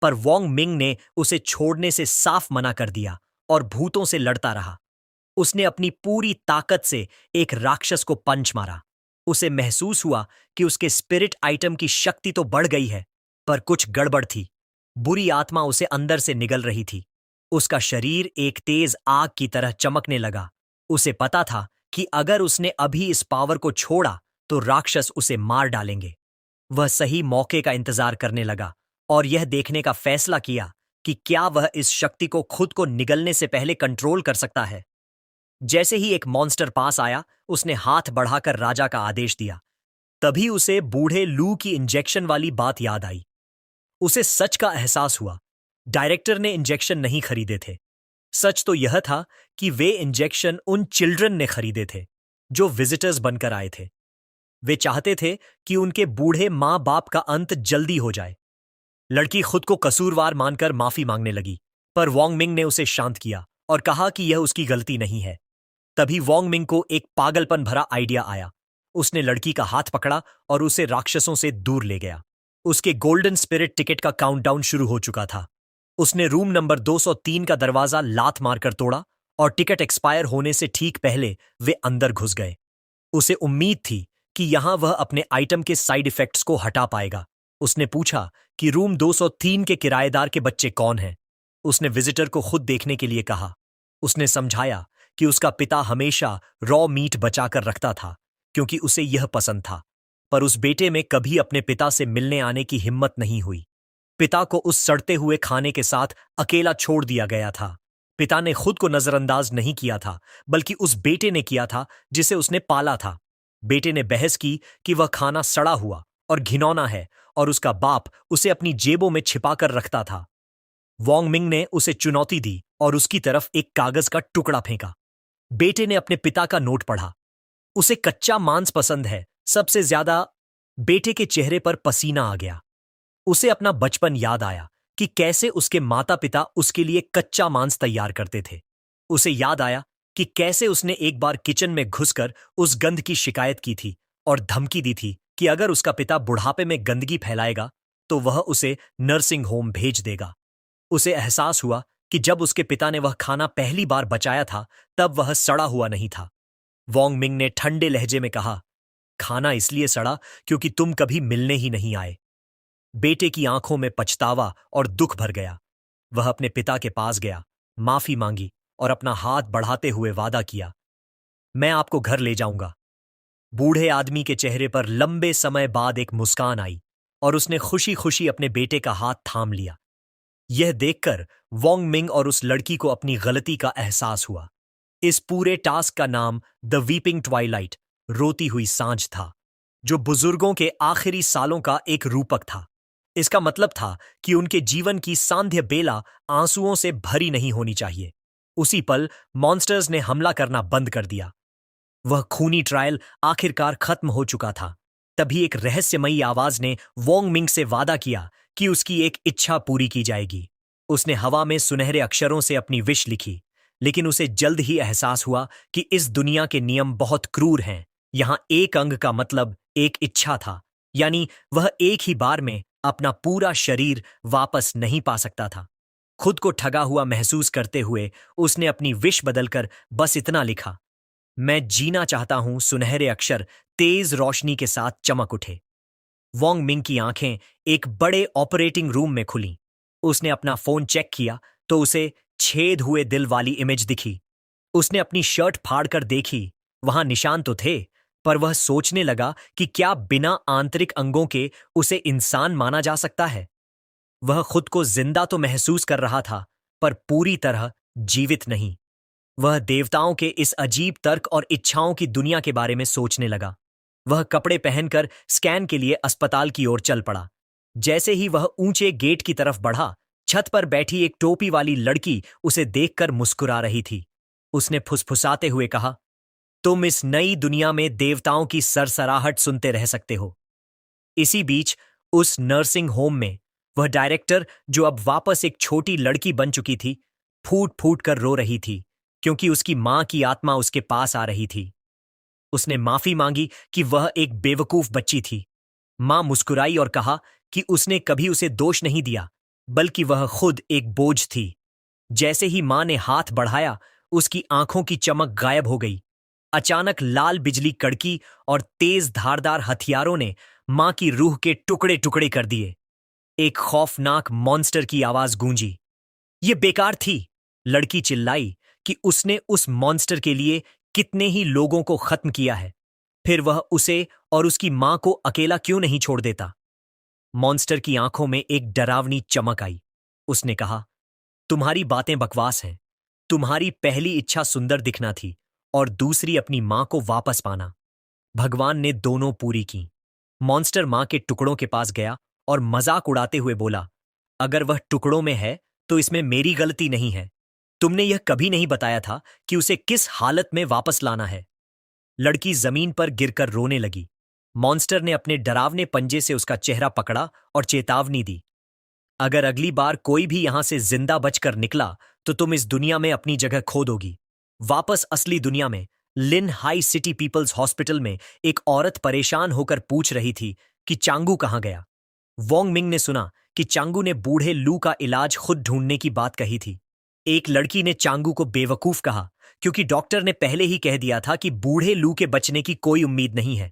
A: पर वोंग मिंग ने उसे छोड़ने से साफ मना कर दिया और भूतों से लड़ता रहा। उसने अपनी पूरी ताकत से एक राक्षस को पंच मारा। उसे महसूस हुआ कि उसके स्पिरिट आइटम की शक्ति तो बढ़ गई है, पर कुछ गड़बड़ थी। बुरी आत्मा उसे अंदर से निगल रही थी। उसका शरीर एक तेज आग की तरह चमकने लगा। उसे पता था कि अगर उसने अभी इस पावर को छोड़ा तो राक्षस उसे मार डालेंगे। वह सही मौके का इंतजार करने लगा और यह देखने का फैसला किया कि क्या वह इस शक्ति को खुद को निगलने से पहले कंट्रोल कर सकता है। जैसे ही एक मॉन्स्टर पास आया, उसने हाथ बढ़ाकर राजा का आदेश दिया। तभी उसे बूढ़े लू की इंजेक्शन वाली बात याद आई। उसे सच का एहसास हुआ। डायरेक्टर ने इंजेक्शन नहीं खरीदे थे। सच तो यह था कि वे इंजेक्शन उन चिल्ड्रन ने खरीदे थे जो विजिटर्स बनकर आए थे। वे चाहते थे कि उनके बूढ़े माँ बाप का अंत जल्दी हो जाए। लड़की खुद को कसूरवार मानकर माफी मांगने लगी, पर वोंग मिंग ने उसे शांत किया और कहा कि यह उसकी गलती नहीं है। तभी वोंग मिंग को एक पागलपन भरा आइडिया आया। उसने लड़की का हाथ पकड़ा और उसे राक्षसों से दूर ले गया। उसके गोल्डन स्पिरिट टिकट का काउंटडाउन शुरू हो चुका था। उसने रूम नंबर 203 का दरवाजा लात मारकर तोड़ा और टिकट एक्सपायर होने से ठीक पहले वे अंदर घुस गए। उसे उम्मीद थी कि यहां वह अपने आइटम के साइड इफेक्ट्स को हटा पाएगा। उसने पूछा कि रूम 203 के किराएदार के बच्चे कौन हैं। उसने विजिटर को खुद देखने के लिए कहा। उसने समझाया कि उसका पिता हमेशा रॉ मीट बचाकर रखता था क्योंकि उसे यह पसंद था, पर उस बेटे में कभी अपने पिता से मिलने आने की हिम्मत नहीं हुई। पिता को उस सड़ते हुए खाने के साथ अकेला छोड़ दिया गया था। पिता ने खुद को नजरअंदाज नहीं किया था, बल्कि उस बेटे ने किया था जिसे उसने पाला था। बेटे ने बहस की कि वह खाना सड़ा हुआ और घिनौना है और उसका बाप उसे अपनी जेबों में छिपाकर रखता था। वोंग मिंग ने उसे चुनौती दी और उसकी तरफ एक कागज का टुकड़ा फेंका। बेटे ने अपने पिता का नोट पढ़ा। उसे कच्चा मांस पसंद है, सबसे ज्यादा। बेटे के चेहरे पर पसीना आ गया। उसे अपना बचपन याद आया कि कैसे उसके माता पिता उसके लिए कच्चा मांस तैयार करते थे। उसे याद आया कि कैसे उसने एक बार किचन में घुसकर उस गंध की शिकायत की थी और धमकी दी थी कि अगर उसका पिता बुढ़ापे में गंदगी फैलाएगा तो वह उसे नर्सिंग होम भेज देगा। उसे एहसास हुआ कि जब उसके पिता ने वह खाना पहली बार बचाया था तब वह सड़ा हुआ नहीं था। वोंग मिंग ने ठंडे लहजे में कहा, खाना इसलिए सड़ा क्योंकि तुम कभी मिलने ही नहीं आए। बेटे की आंखों में पछतावा और दुख भर गया। वह अपने पिता के पास गया, माफी मांगी और अपना हाथ बढ़ाते हुए वादा किया, मैं आपको घर ले जाऊंगा। बूढ़े आदमी के चेहरे पर लंबे समय बाद एक मुस्कान आई और उसने खुशी खुशी अपने बेटे का हाथ थाम लिया। यह देखकर वोंग मिंग और उस लड़की को अपनी गलती का एहसास हुआ। इस पूरे टास्क का नाम द वीपिंग ट्वाइलाइट, रोती हुई सांझ था, जो बुजुर्गों के आखिरी सालों का एक रूपक था। इसका मतलब था कि उनके जीवन की सांध्य बेला आंसुओं से भरी नहीं होनी चाहिए। उसी पल मॉन्स्टर्स ने हमला करना बंद कर दिया। वह खूनी ट्रायल आखिरकार खत्म हो चुका था। तभी एक रहस्यमयी आवाज ने वोंग मिंग से वादा किया कि उसकी एक इच्छा पूरी की जाएगी। उसने हवा में सुनहरे अक्षरों से अपनी विश लिखी, लेकिन उसे जल्द ही एहसास हुआ कि इस दुनिया के नियम बहुत क्रूर हैं। यहां एक अंग का मतलब एक इच्छा था, यानी वह एक ही बार में अपना पूरा शरीर वापस नहीं पा सकता था। खुद को ठगा हुआ महसूस करते हुए उसने अपनी विश बदलकर बस इतना लिखा, मैं जीना चाहता हूं। सुनहरे अक्षर तेज रोशनी के साथ चमक उठे। वोंग मिंग की आंखें एक बड़े ऑपरेटिंग रूम में खुलीं। उसने अपना फोन चेक किया तो उसे छेद हुए दिल वाली इमेज दिखी। उसने अपनी शर्ट फाड़कर देखी, वहां निशान तो थे, पर वह सोचने लगा कि क्या बिना आंतरिक अंगों के उसे इंसान माना जा सकता है। वह खुद को जिंदा तो महसूस कर रहा था, पर पूरी तरह जीवित नहीं। वह देवताओं के इस अजीब तर्क और इच्छाओं की दुनिया के बारे में सोचने लगा। वह कपड़े पहनकर स्कैन के लिए अस्पताल की ओर चल पड़ा। जैसे ही वह ऊंचे गेट की तरफ बढ़ा, छत पर बैठी एक टोपी वाली लड़की उसे देखकर मुस्कुरा रही थी। उसने फुसफुसाते हुए कहा, तुम इस नई दुनिया में देवताओं की सरसराहट सुनते रह सकते हो। इसी बीच उस नर्सिंग होम में वह डायरेक्टर, जो अब वापस एक छोटी लड़की बन चुकी थी, फूट फूट कर रो रही थी क्योंकि उसकी मां की आत्मा उसके पास आ रही थी। उसने माफी मांगी कि वह एक बेवकूफ बच्ची थी। मां मुस्कुराई और कहा कि उसने कभी उसे दोष नहीं दिया, बल्कि वह खुद एक बोझ थी। जैसे ही मां ने हाथ बढ़ाया, उसकी आंखों की चमक गायब हो गई। अचानक लाल बिजली कड़की और तेज धारदार हथियारों ने मां की रूह के टुकड़े टुकड़े कर दिए। एक खौफनाक मॉन्स्टर की आवाज गूंजी, ये बेकार थी, लड़की चिल्लाई कि उसने उस मॉन्स्टर के लिए कितने ही लोगों को खत्म किया है, फिर वह उसे और उसकी मां को अकेला क्यों नहीं छोड़ देता। मॉन्स्टर की आंखों में एक डरावनी चमक आई। उसने कहा, तुम्हारी बातें बकवास हैं। तुम्हारी पहली इच्छा सुंदर दिखना थी और दूसरी अपनी मां को वापस पाना। भगवान ने दोनों पूरी की। मॉन्स्टर मां के टुकड़ों के पास गया और मजाक उड़ाते हुए बोला, अगर वह टुकड़ों में है तो इसमें मेरी गलती नहीं है। तुमने यह कभी नहीं बताया था कि उसे किस हालत में वापस लाना है। लड़की जमीन पर गिरकर रोने लगी। मॉन्स्टर ने अपने डरावने पंजे से उसका चेहरा पकड़ा और चेतावनी दी, अगर अगली बार कोई भी यहां से जिंदा बचकर निकला तो तुम इस दुनिया में अपनी जगह खो दोगी। वापस असली दुनिया में लिन हाई सिटी पीपल्स हॉस्पिटल में एक औरत परेशान होकर पूछ रही थी कि चांगू कहां गया। वोंग मिंग ने सुना कि चांगू ने बूढ़े लू का इलाज खुद ढूंढने की बात कही थी। एक लड़की ने चांगू को बेवकूफ कहा क्योंकि डॉक्टर ने पहले ही कह दिया था कि बूढ़े लू के बचने की कोई उम्मीद नहीं है।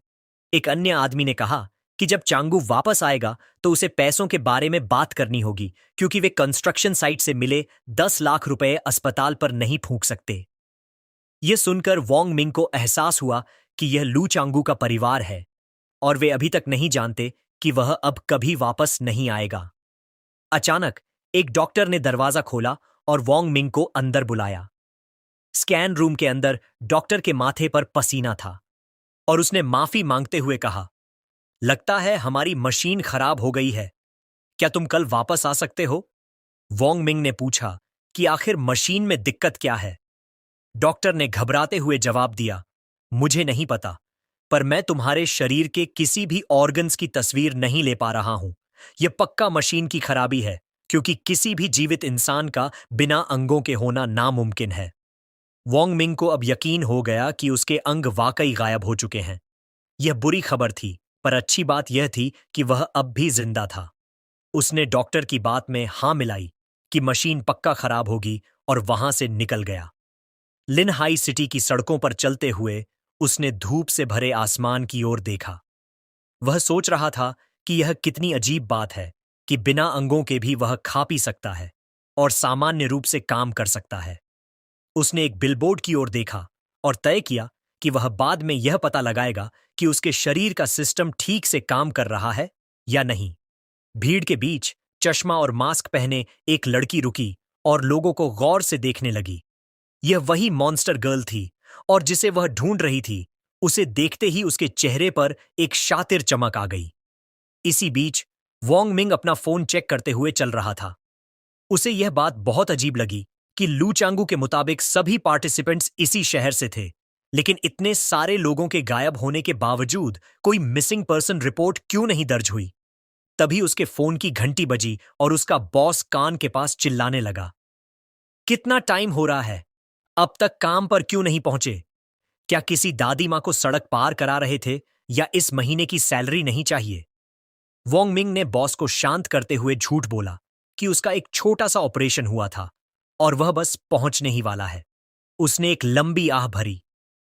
A: एक अन्य आदमी ने कहा कि जब चांगू वापस आएगा तो उसे पैसों के बारे में बात करनी होगी क्योंकि वे कंस्ट्रक्शन साइट से मिले 10 लाख रुपए अस्पताल पर नहीं फूंक सकते। यह सुनकर वोंग मिंग को एहसास हुआ कि यह लू चांगू का परिवार है और वे अभी तक नहीं जानते कि वह अब कभी वापस नहीं आएगा। अचानक एक डॉक्टर ने दरवाजा खोला और वोंग मिंग को अंदर बुलाया। स्कैन रूम के अंदर डॉक्टर के माथे पर पसीना था और उसने माफी मांगते हुए कहा, लगता है हमारी मशीन खराब हो गई है। क्या तुम कल वापस आ सकते हो? वोंग मिंग ने पूछा कि आखिर मशीन में दिक्कत क्या है। डॉक्टर ने घबराते हुए जवाब दिया, मुझे नहीं पता, पर मैं तुम्हारे शरीर के किसी भी ऑर्गन्स की तस्वीर नहीं ले पा रहा हूं। यह पक्का मशीन की खराबी है क्योंकि किसी भी जीवित इंसान का बिना अंगों के होना नामुमकिन है। वोंग मिंग को अब यकीन हो गया कि उसके अंग वाकई गायब हो चुके हैं। यह बुरी खबर थी, पर अच्छी बात यह थी कि वह अब भी जिंदा था। उसने डॉक्टर की बात में हां मिलाई कि मशीन पक्का खराब होगी और वहां से निकल गया। लिन हाई सिटी की सड़कों पर चलते हुए उसने धूप से भरे आसमान की ओर देखा। वह सोच रहा था कि यह कितनी अजीब बात है कि बिना अंगों के भी वह खा पी सकता है और सामान्य रूप से काम कर सकता है। उसने एक बिलबोर्ड की ओर देखा और तय किया कि वह बाद में यह पता लगाएगा कि उसके शरीर का सिस्टम ठीक से काम कर रहा है या नहीं। भीड़ के बीच चश्मा और मास्क पहने एक लड़की रुकी और लोगों को गौर से देखने लगी। यह वही मॉन्स्टर गर्ल थी और जिसे वह ढूंढ रही थी। उसे देखते ही उसके चेहरे पर एक शातिर चमक आ गई। इसी बीच वोंग मिंग अपना फोन चेक करते हुए चल रहा था। उसे यह बात बहुत अजीब लगी कि लू चांगू के मुताबिक सभी पार्टिसिपेंट्स इसी शहर से थे, लेकिन इतने सारे लोगों के गायब होने के बावजूद कोई मिसिंग पर्सन रिपोर्ट क्यों नहीं दर्ज हुई। तभी उसके फोन की घंटी बजी और उसका बॉस कान के पास चिल्लाने लगा, कितना टाइम हो रहा है, अब तक काम पर क्यों नहीं पहुंचे? क्या किसी दादी मां को सड़क पार करा रहे थे या इस महीने की सैलरी नहीं चाहिए? वोंग मिंग ने बॉस को शांत करते हुए झूठ बोला कि उसका एक छोटा सा ऑपरेशन हुआ था और वह बस पहुंचने ही वाला है। उसने एक लंबी आह भरी।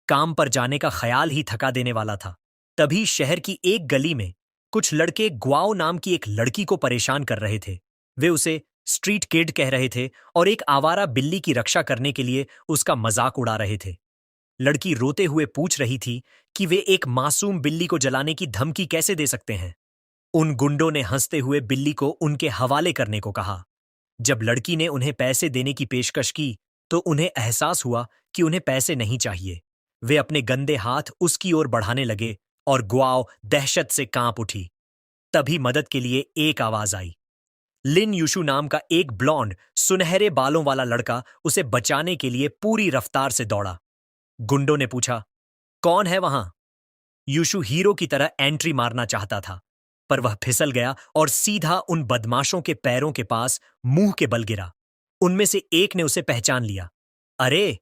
A: काम पर जाने का ख्याल ही थका देने वाला था। तभी शहर की एक गली में कुछ लड़के ग्वाओ नाम की एक लड़की को परेशान कर रहे थे। वे उसे स्ट्रीट किड कह रहे थे और एक आवारा बिल्ली की रक्षा करने के लिए उसका मजाक उड़ा रहे थे। लड़की रोते हुए पूछ रही थी कि वे एक मासूम बिल्ली को जलाने की धमकी कैसे दे सकते हैं। उन गुंडों ने हंसते हुए बिल्ली को उनके हवाले करने को कहा। जब लड़की ने उन्हें पैसे देने की पेशकश की तो उन्हें एहसास हुआ कि उन्हें पैसे नहीं चाहिए। वे अपने गंदे हाथ उसकी ओर बढ़ाने लगे और ग्वाओ दहशत से कांप उठी। तभी मदद के लिए एक आवाज आई। लिन यूशु नाम का एक ब्लॉन्ड सुनहरे बालों वाला लड़का उसे बचाने के लिए पूरी रफ्तार से दौड़ा। गुंडों ने पूछा, कौन है वहां? यूशु हीरो की तरह एंट्री मारना चाहता था, पर वह फिसल गया और सीधा उन बदमाशों के पैरों के पास मुंह के बल गिरा। उनमें से एक ने उसे पहचान लिया। अरे,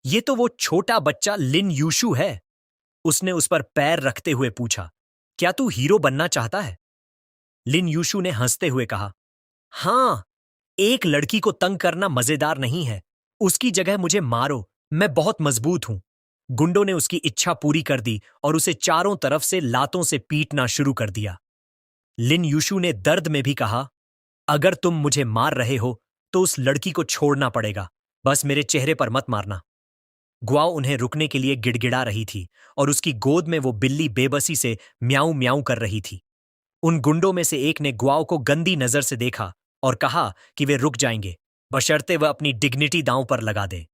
A: ये तो वो छोटा बच्चा लिन यूशु है। उसने उस पर पैर रखते हुए पूछा, क्या तू हीरो बनना चाहता है? लिन यूशु ने हंसते हुए कहा, हां, एक लड़की को तंग करना मजेदार नहीं है। उसकी जगह मुझे मारो, मैं बहुत मजबूत हूं। गुंडों ने उसकी इच्छा पूरी कर दी और उसे चारों तरफ से लातों से पीटना शुरू कर दिया। लिन यूशु ने दर्द में भी कहा, अगर तुम मुझे मार रहे हो तो उस लड़की को छोड़ना पड़ेगा, बस मेरे चेहरे पर मत मारना। गुआओ उन्हें रुकने के लिए गिड़गिड़ा रही थी और उसकी गोद में वो बिल्ली बेबसी से म्याऊं म्याऊं कर रही थी। उन गुंडों में से एक ने गुआओ को गंदी नजर से देखा और कहा कि वे रुक जाएंगे, बशर्ते वह अपनी डिग्निटी दांव पर लगा दे।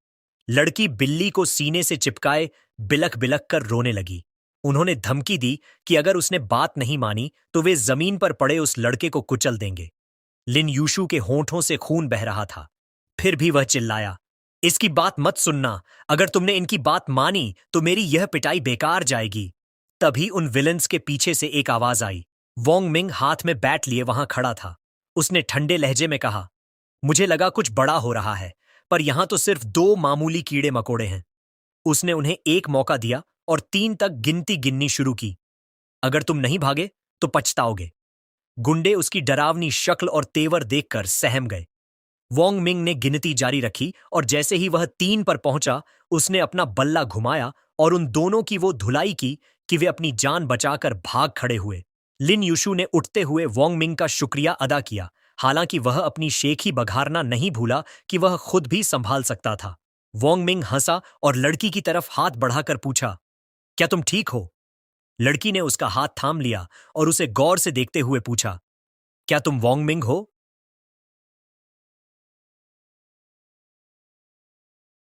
A: लड़की बिल्ली को सीने से चिपकाए बिलख बिलख कर रोने लगी। उन्होंने धमकी दी कि अगर उसने बात नहीं मानी तो वे जमीन पर पड़े उस लड़के को कुचल देंगे। लिन यूशु के होंठों से खून बह रहा था। फिर भी वह चिल्लाया, इसकी बात मत सुनना। अगर तुमने इनकी बात मानी तो मेरी यह पिटाई बेकार जाएगी। तभी उन विलन्स के पीछे से एक आवाज आई। वोंग मिंग हाथ में बैट लिए वहां खड़ा था। उसने ठंडे लहजे में कहा, मुझे लगा कुछ बड़ा हो रहा है, पर यहां तो सिर्फ 2 मामूली कीड़े मकोड़े हैं। उसने उन्हें एक मौका दिया और 3 तक गिनती गिननी शुरू की। अगर तुम नहीं भागे तो पछताओगे। गुंडे उसकी डरावनी शक्ल और तेवर देखकर सहम गए। वोंग मिंग ने गिनती जारी रखी और जैसे ही वह 3 पर पहुंचा, उसने अपना बल्ला घुमाया और उन दोनों की वो धुलाई की कि वे अपनी जान बचाकर भाग खड़े हुए। लिन यूशु ने उठते हुए वोंग मिंग का शुक्रिया अदा किया, हालांकि वह अपनी शेखी बघारना नहीं भूला कि वह खुद भी संभाल सकता था। वोंग मिंग हंसा और लड़की की तरफ हाथ बढ़ाकर पूछा, क्या तुम ठीक हो? लड़की ने उसका हाथ थाम लिया और उसे गौर से देखते हुए पूछा, क्या तुम वोंग मिंग हो?